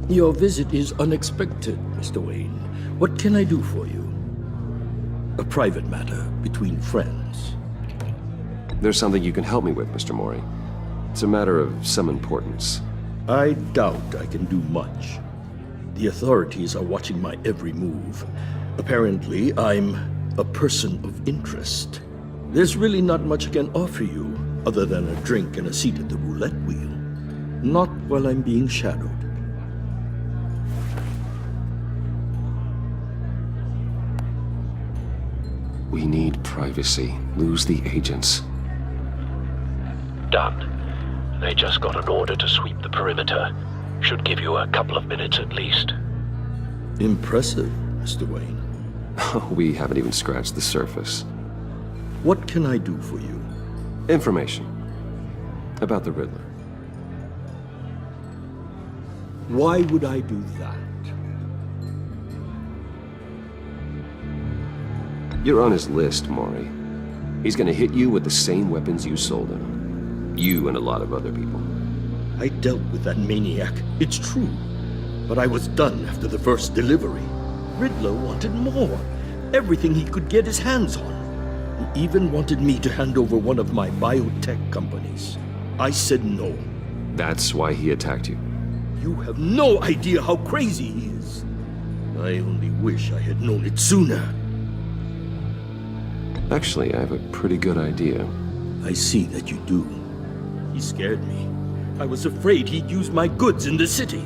Your visit is unexpected, Mr. Wayne. What can I do for you? A private matter between friends. There's something you can help me with, Mr. Mori. It's a matter of some importance. I doubt I can do much. The authorities are watching my every move. Apparently, I'm a person of interest. There's really not much I can offer you, other than a drink and a seat at the roulette wheel. Not while I'm being shadowed. We need privacy. Lose the agents. Done. They just got an order to sweep the perimeter. Should give you a couple of minutes at least. Impressive, Mr. Wayne. We haven't even scratched the surface. What can I do for you? Information. About the Riddler. Why would I do that? You're on his list, Mori. He's gonna hit you with the same weapons you sold him. You and a lot of other people. I dealt with that maniac. It's true. But I was done after the first delivery. Riddler wanted more. Everything he could get his hands on. He even wanted me to hand over one of my biotech companies. I said no. That's why he attacked you? You have no idea how crazy he is. I only wish I had known it sooner. Actually, I have a pretty good idea. I see that you do. He scared me. I was afraid he'd use my goods in the city.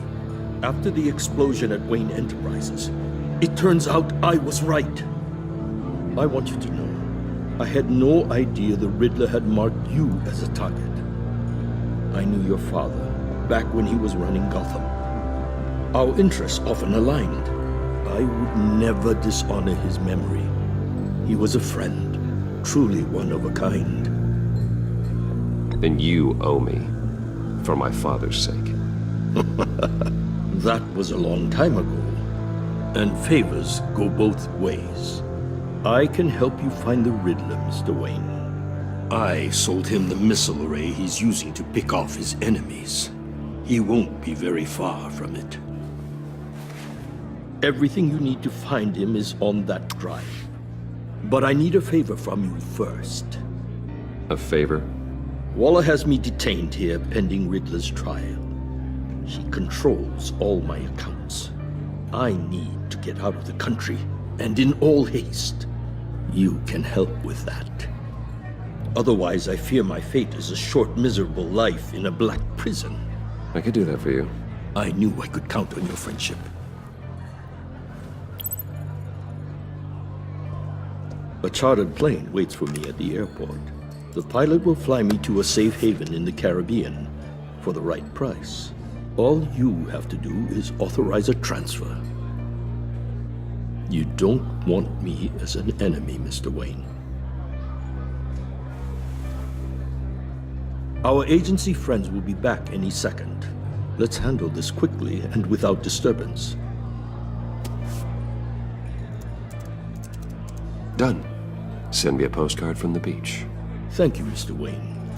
After the explosion at Wayne Enterprises, it turns out I was right. I want you to know, I had no idea the Riddler had marked you as a target. I knew your father back when he was running Gotham. Our interests often aligned. I would never dishonor his memory. He was a friend, truly one of a kind. Then you owe me, for my father's sake. That was a long time ago, and favors go both ways. I can help you find the Riddler, Mr. Wayne. I sold him the missile array he's using to pick off his enemies. He won't be very far from it. Everything you need to find him is on that drive. But I need a favor from you first. A favor? Waller has me detained here pending Riddler's trial. She controls all my accounts. I need to get out of the country, and in all haste. You can help with that. Otherwise, I fear my fate is a short, miserable life in a black prison. I could do that for you. I knew I could count on your friendship. A chartered plane waits for me at the airport. The pilot will fly me to a safe haven in the Caribbean for the right price. All you have to do is authorize a transfer. You don't want me as an enemy, Mr. Wayne. Our agency friends will be back any second. Let's handle this quickly and without disturbance. Done. Send me a postcard from the beach. Thank you, Mr. Wayne.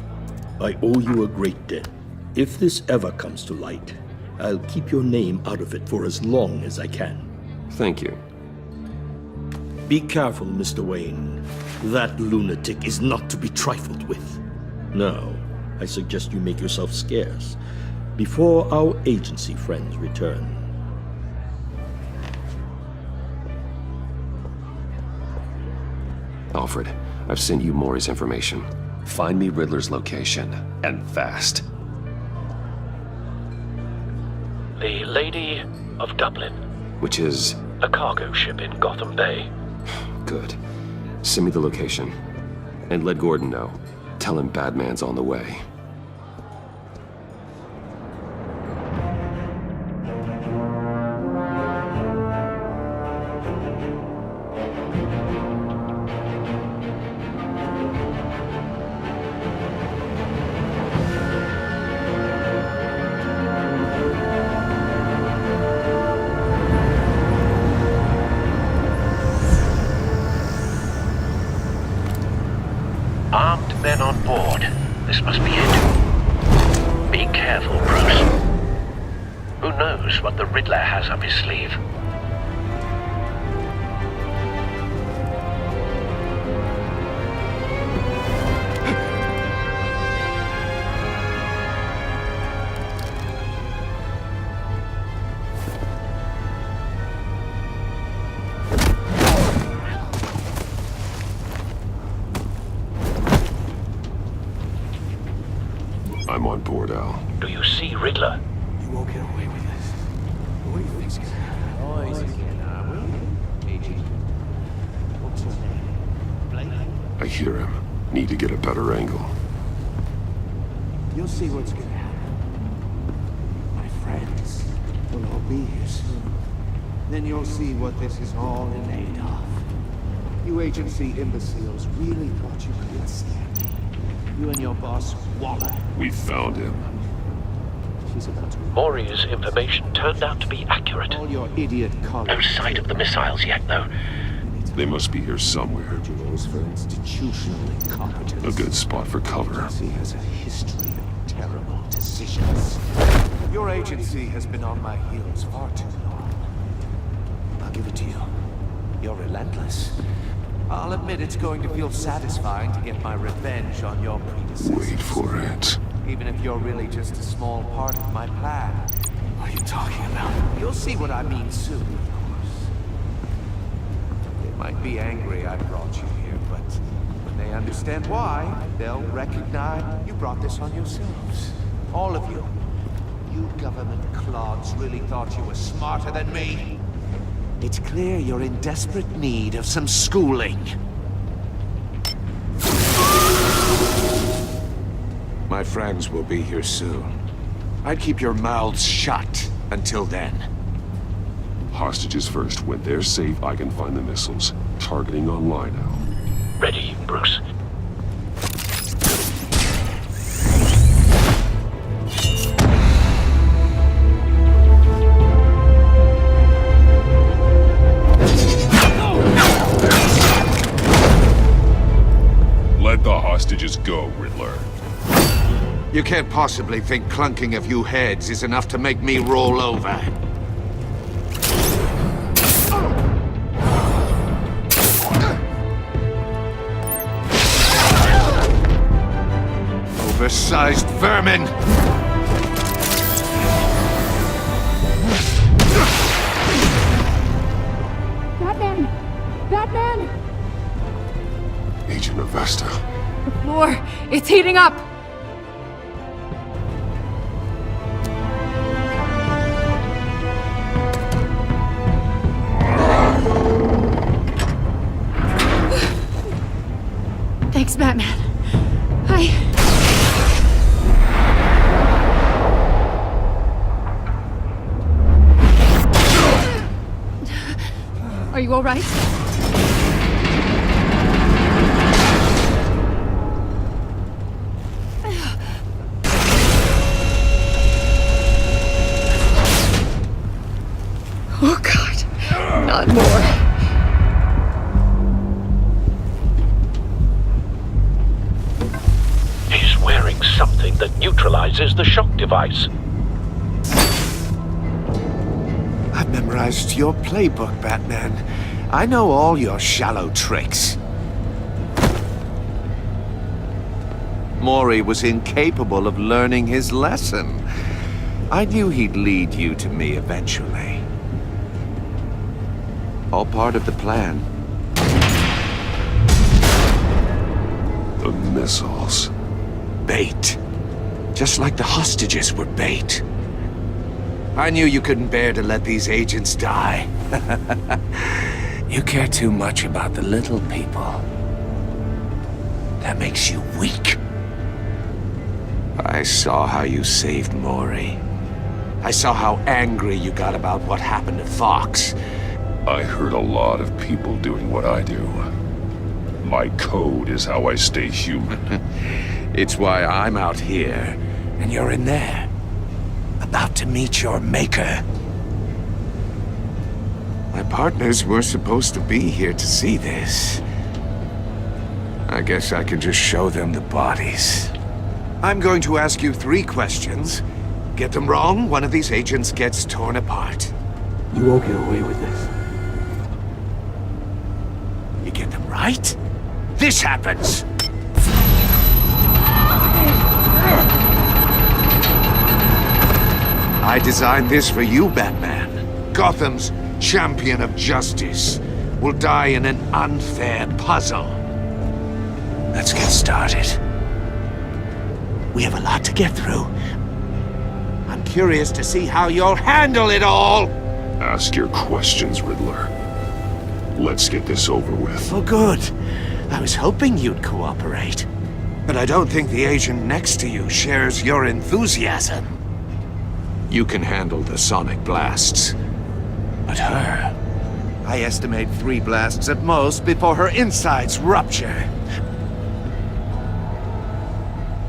I owe you a great debt. If this ever comes to light, I'll keep your name out of it for as long as I can. Thank you. Be careful, Mr. Wayne. That lunatic is not to be trifled with. Now, I suggest you make yourself scarce before our agency friends return. Alfred, I've sent you Maury's information. Find me Riddler's location, and fast. The Lady of Dublin. Which is? A cargo ship in Gotham Bay. Good. Send me the location. And let Gordon know. Tell him Batman's on the way. Armed men on board. This must be it. Be careful, Bruce. Who knows what the Riddler has up his sleeve? I'm on board, Al. Do you see Riddler? You won't get away with this. What do you think's gonna happen? Oh, easy. What's his name? I hear him. Need to get a better angle. You'll see what's gonna happen. My friends will all be here soon. Then you'll see what this is all in aid of. You agency imbeciles really thought you could withstand me. You and your boss, Waller. We found him. She's about to... Maury's information turned out to be accurate. All your idiot colleagues... No sight of the missiles yet, though. They must be here somewhere. For institutional incompetence. A good spot for cover. He has a history of terrible decisions. Your agency has been on my heels far too long. I'll give it to you. You're relentless. I'll admit it's going to feel satisfying to get my revenge on your predecessors. Wait for it. Even if you're really just a small part of my plan. What are you talking about? You'll see what I mean soon, of course. They might be angry I brought you here, but when they understand why, they'll recognize you brought this on yourselves. All of you. You government clods really thought you were smarter than me. It's clear you're in desperate need of some schooling. My friends will be here soon. I'd keep your mouths shut until then. Hostages first. When they're safe, I can find the missiles. Targeting online now. Ready, Bruce. Let the hostages go, Riddler. You can't possibly think clunking a few heads is enough to make me roll over. Oversized vermin! Batman! Batman! Agent Avesta. The floor, it's heating up! Thanks, Batman. Are you all right? Oh, God. Not more. He's wearing something that neutralizes the shock device. I've memorized your playbook, Batman. I know all your shallow tricks. Mori was incapable of learning his lesson. I knew he'd lead you to me eventually. All part of the plan. The missiles. Bait. Just like the hostages were bait. I knew you couldn't bear to let these agents die. You care too much about the little people. That makes you weak. I saw how you saved Mori. I saw how angry you got about what happened to Fox. I heard a lot of people doing what I do. My code is how I stay human. It's why I'm out here, and you're in there. About to meet your maker. My partners were supposed to be here to see this. I guess I can just show them the bodies. I'm going to ask you 3 questions. Get them wrong, one of these agents gets torn apart. You won't get away with this. You get them right, this happens! I designed this for you, Batman. Gotham's champion of justice will die in an unfair puzzle. Let's get started. We have a lot to get through. I'm curious to see how you'll handle it all! Ask your questions, Riddler. Let's get this over with. Oh, good. I was hoping you'd cooperate. But I don't think the agent next to you shares your enthusiasm. You can handle the sonic blasts. But her... I estimate 3 blasts at most before her insides rupture.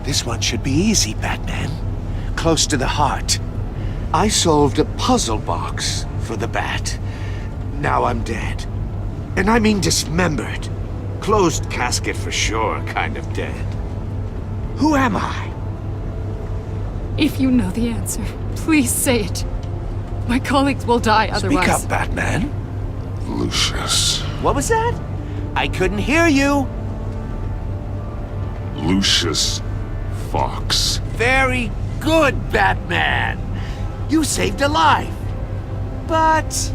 This one should be easy, Batman. Close to the heart. I solved a puzzle box for the Bat. Now I'm dead. And I mean dismembered. Closed casket for sure, kind of dead. Who am I? If you know the answer, Please say it. My colleagues will die otherwise. Speak up, Batman. Lucius. What was that? I couldn't hear you. Lucius Fox. Very good, Batman. You saved a life. But...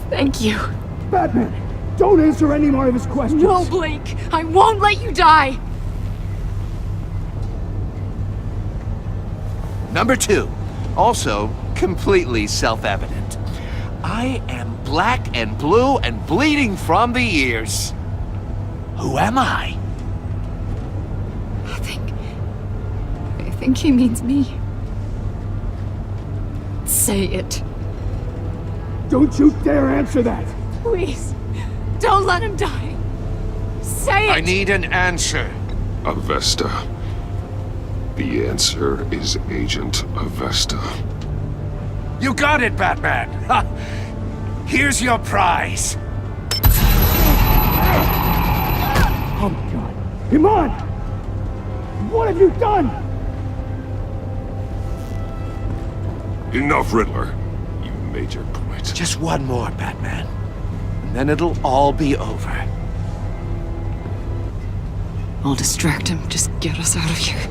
Thank you. Batman, don't answer any more of his questions. No, Blake. I won't let you die. Number 2. Also, completely self-evident. I am black and blue and bleeding from the ears. Who am I? I think he means me. Say it. Don't you dare answer that! Please, don't let him die. Say it! I need an answer. Avesta. The answer is Agent Avesta. You got it, Batman! Ha! Here's your prize. Oh my god. Iman! What have you done? Enough, Riddler. You made your point. Just one more, Batman. And then it'll all be over. I'll distract him. Just get us out of here.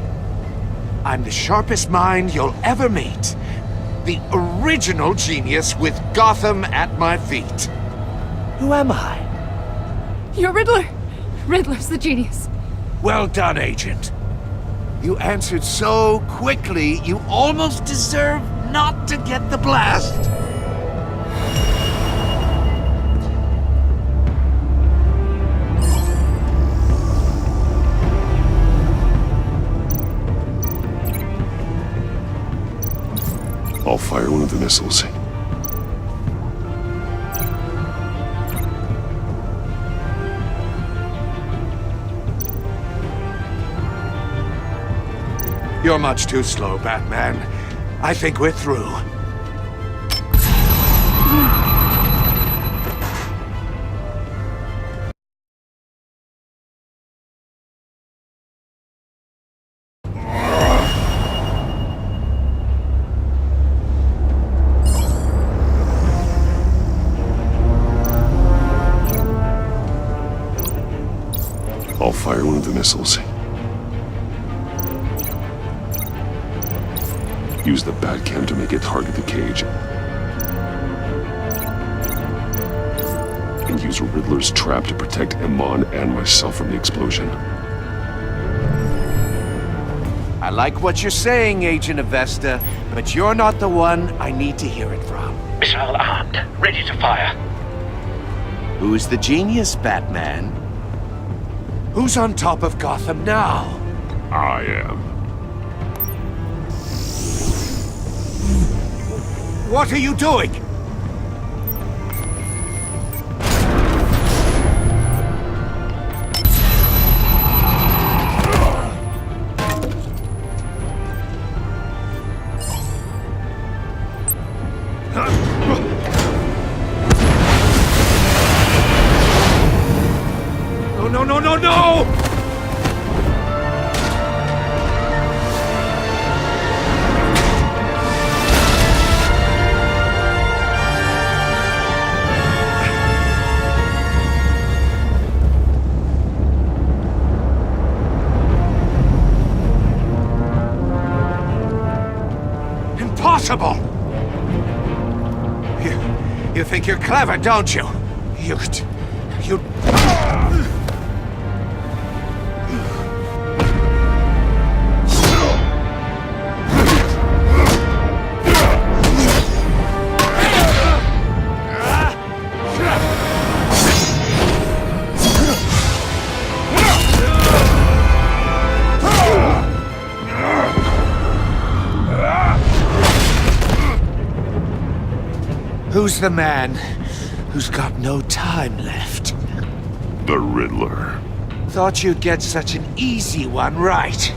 I'm the sharpest mind you'll ever meet. The original genius with Gotham at my feet. Who am I? You're Riddler. Riddler's the genius. Well done, Agent. You answered so quickly, you almost deserve not to get the blast. I'll fire one of the missiles. You're much too slow, Batman. I think we're through. I'll fire one of the missiles. Use the Batcam to make it target the cage. And use Riddler's trap to protect Iman and myself from the explosion. I like what you're saying, Agent Avesta, but you're not the one I need to hear it from. Missile armed, ready to fire. Who's the genius, Batman? Who's on top of Gotham now? I am. What are you doing? No! Impossible! You think you're clever, don't you? You... Who's the man who's got no time left? The Riddler. Thought you'd get such an easy one right.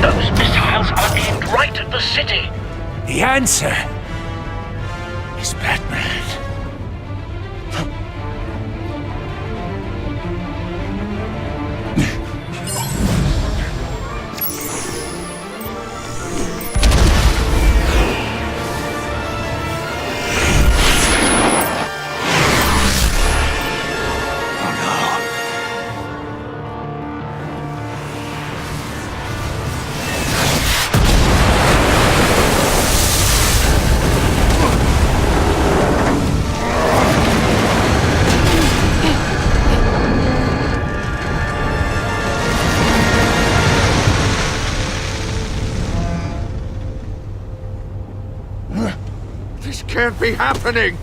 Those missiles are aimed right at the city. The answer is Batman. can't be happening!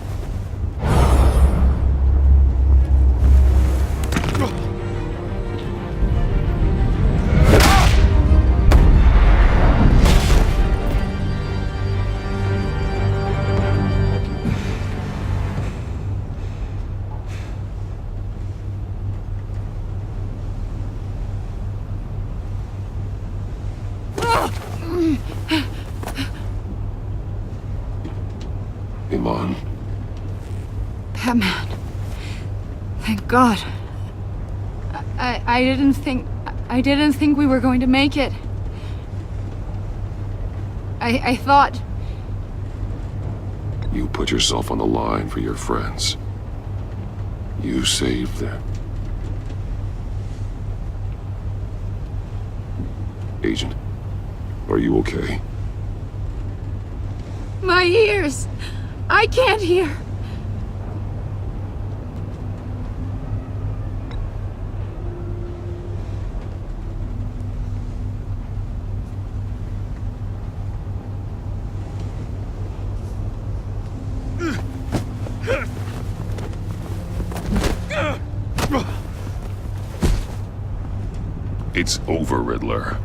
Iman. Batman. Thank God. I didn't think we were going to make it. I thought... You put yourself on the line for your friends. You saved them. Agent, are you okay? My ears! I can't hear! It's over, Riddler.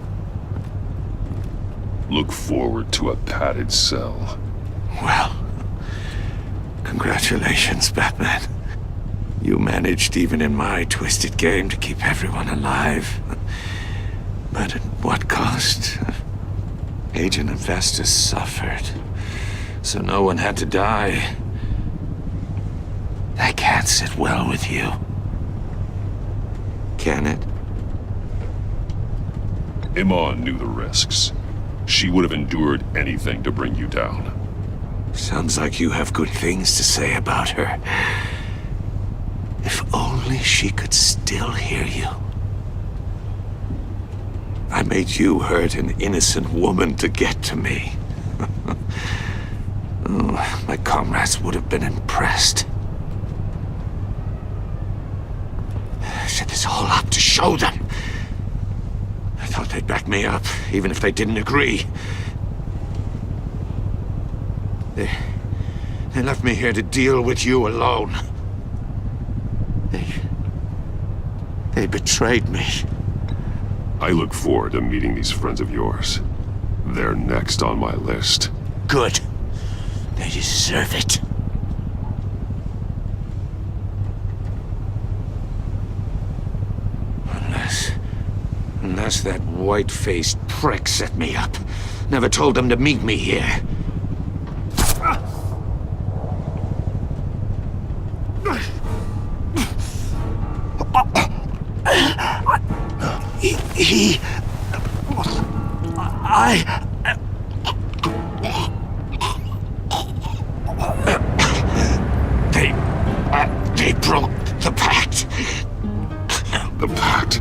Look forward to a padded cell. Well, congratulations, Batman. You managed, even in my twisted game, to keep everyone alive. But at what cost? Agent Investus suffered, so no one had to die. That can't sit well with you. Can it? Iman knew the risks. She would have endured anything to bring you down. Sounds like you have good things to say about her. If only she could still hear you. I made you hurt an innocent woman to get to me. Oh, my comrades would have been impressed. I set this all up to show them. I thought they'd back me up, even if they didn't agree. They left me here to deal with you alone. They betrayed me. I look forward to meeting these friends of yours. They're next on my list. Good. They deserve it. Unless that white-faced prick set me up. Never told them to meet me here. They broke the pact. The pact?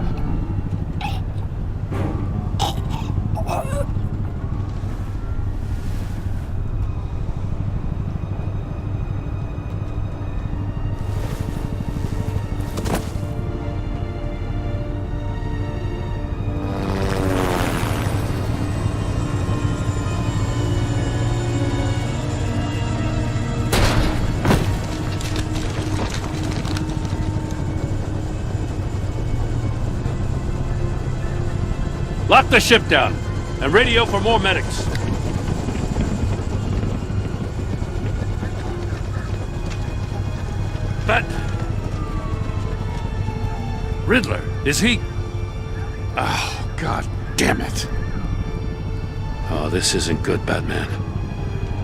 Lock the ship down, and radio for more medics. Riddler, is he... Oh, God damn it. Oh, this isn't good, Batman.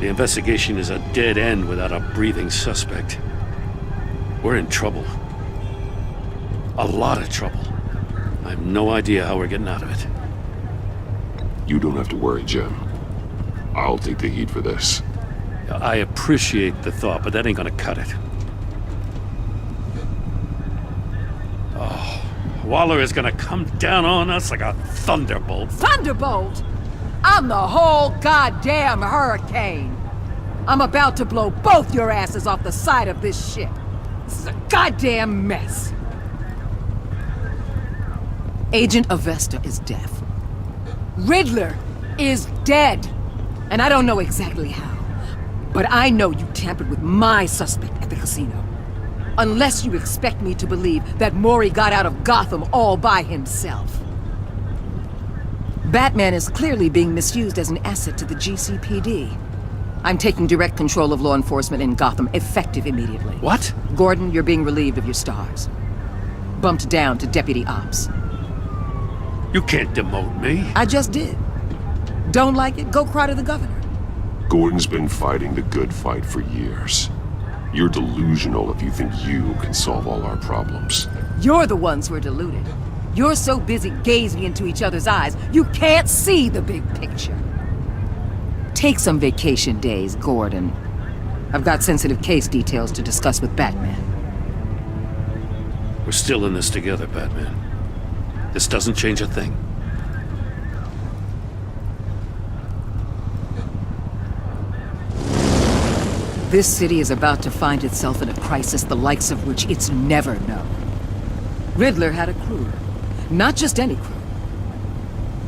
The investigation is a dead end without a breathing suspect. We're in trouble. A lot of trouble. I have no idea how we're getting out of it. You don't have to worry, Jim. I'll take the heat for this. I appreciate the thought, but that ain't gonna cut it. Oh, Waller is gonna come down on us like a thunderbolt. Thunderbolt? I'm the whole goddamn hurricane. I'm about to blow both your asses off the side of this ship. This is a goddamn mess. Agent Avesta is deaf. Riddler is dead. And I don't know exactly how. But I know you tampered with my suspect at the casino. Unless you expect me to believe that Maury got out of Gotham all by himself. Batman is clearly being misused as an asset to the GCPD. I'm taking direct control of law enforcement in Gotham, effective immediately. What? Gordon, you're being relieved of your stars. Bumped down to Deputy Ops. You can't demote me. I just did. Don't like it? Go cry to the governor. Gordon's been fighting the good fight for years. You're delusional if you think you can solve all our problems. You're the ones who are deluded. You're so busy gazing into each other's eyes, you can't see the big picture. Take some vacation days, Gordon. I've got sensitive case details to discuss with Batman. We're still in this together, Batman. This doesn't change a thing. This city is about to find itself in a crisis the likes of which it's never known. Riddler had a crew. Not just any crew.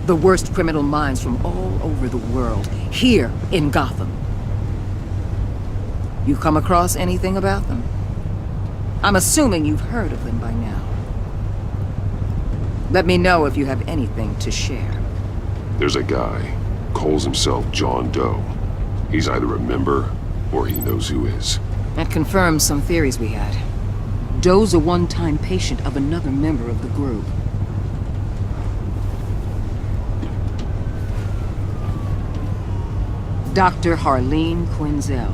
The worst criminal minds from all over the world, here in Gotham. You come across anything about them? I'm assuming you've heard of them by now. Let me know if you have anything to share. There's a guy, calls himself John Doe. He's either a member, or he knows who is. That confirms some theories we had. Doe's a one-time patient of another member of the group. Dr. Harleen Quinzel,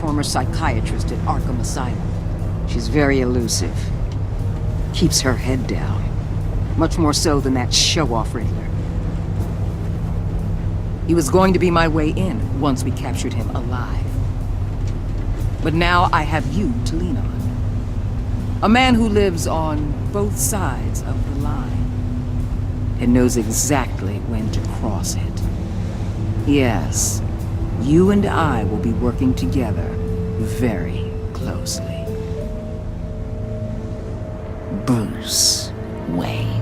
former psychiatrist at Arkham Asylum. She's very elusive. Keeps her head down. Much more so than that show-off Riddler. He was going to be my way in once we captured him alive. But now I have you to lean on. A man who lives on both sides of the line and knows exactly when to cross it. Yes, you and I will be working together very closely. Bruce Wayne.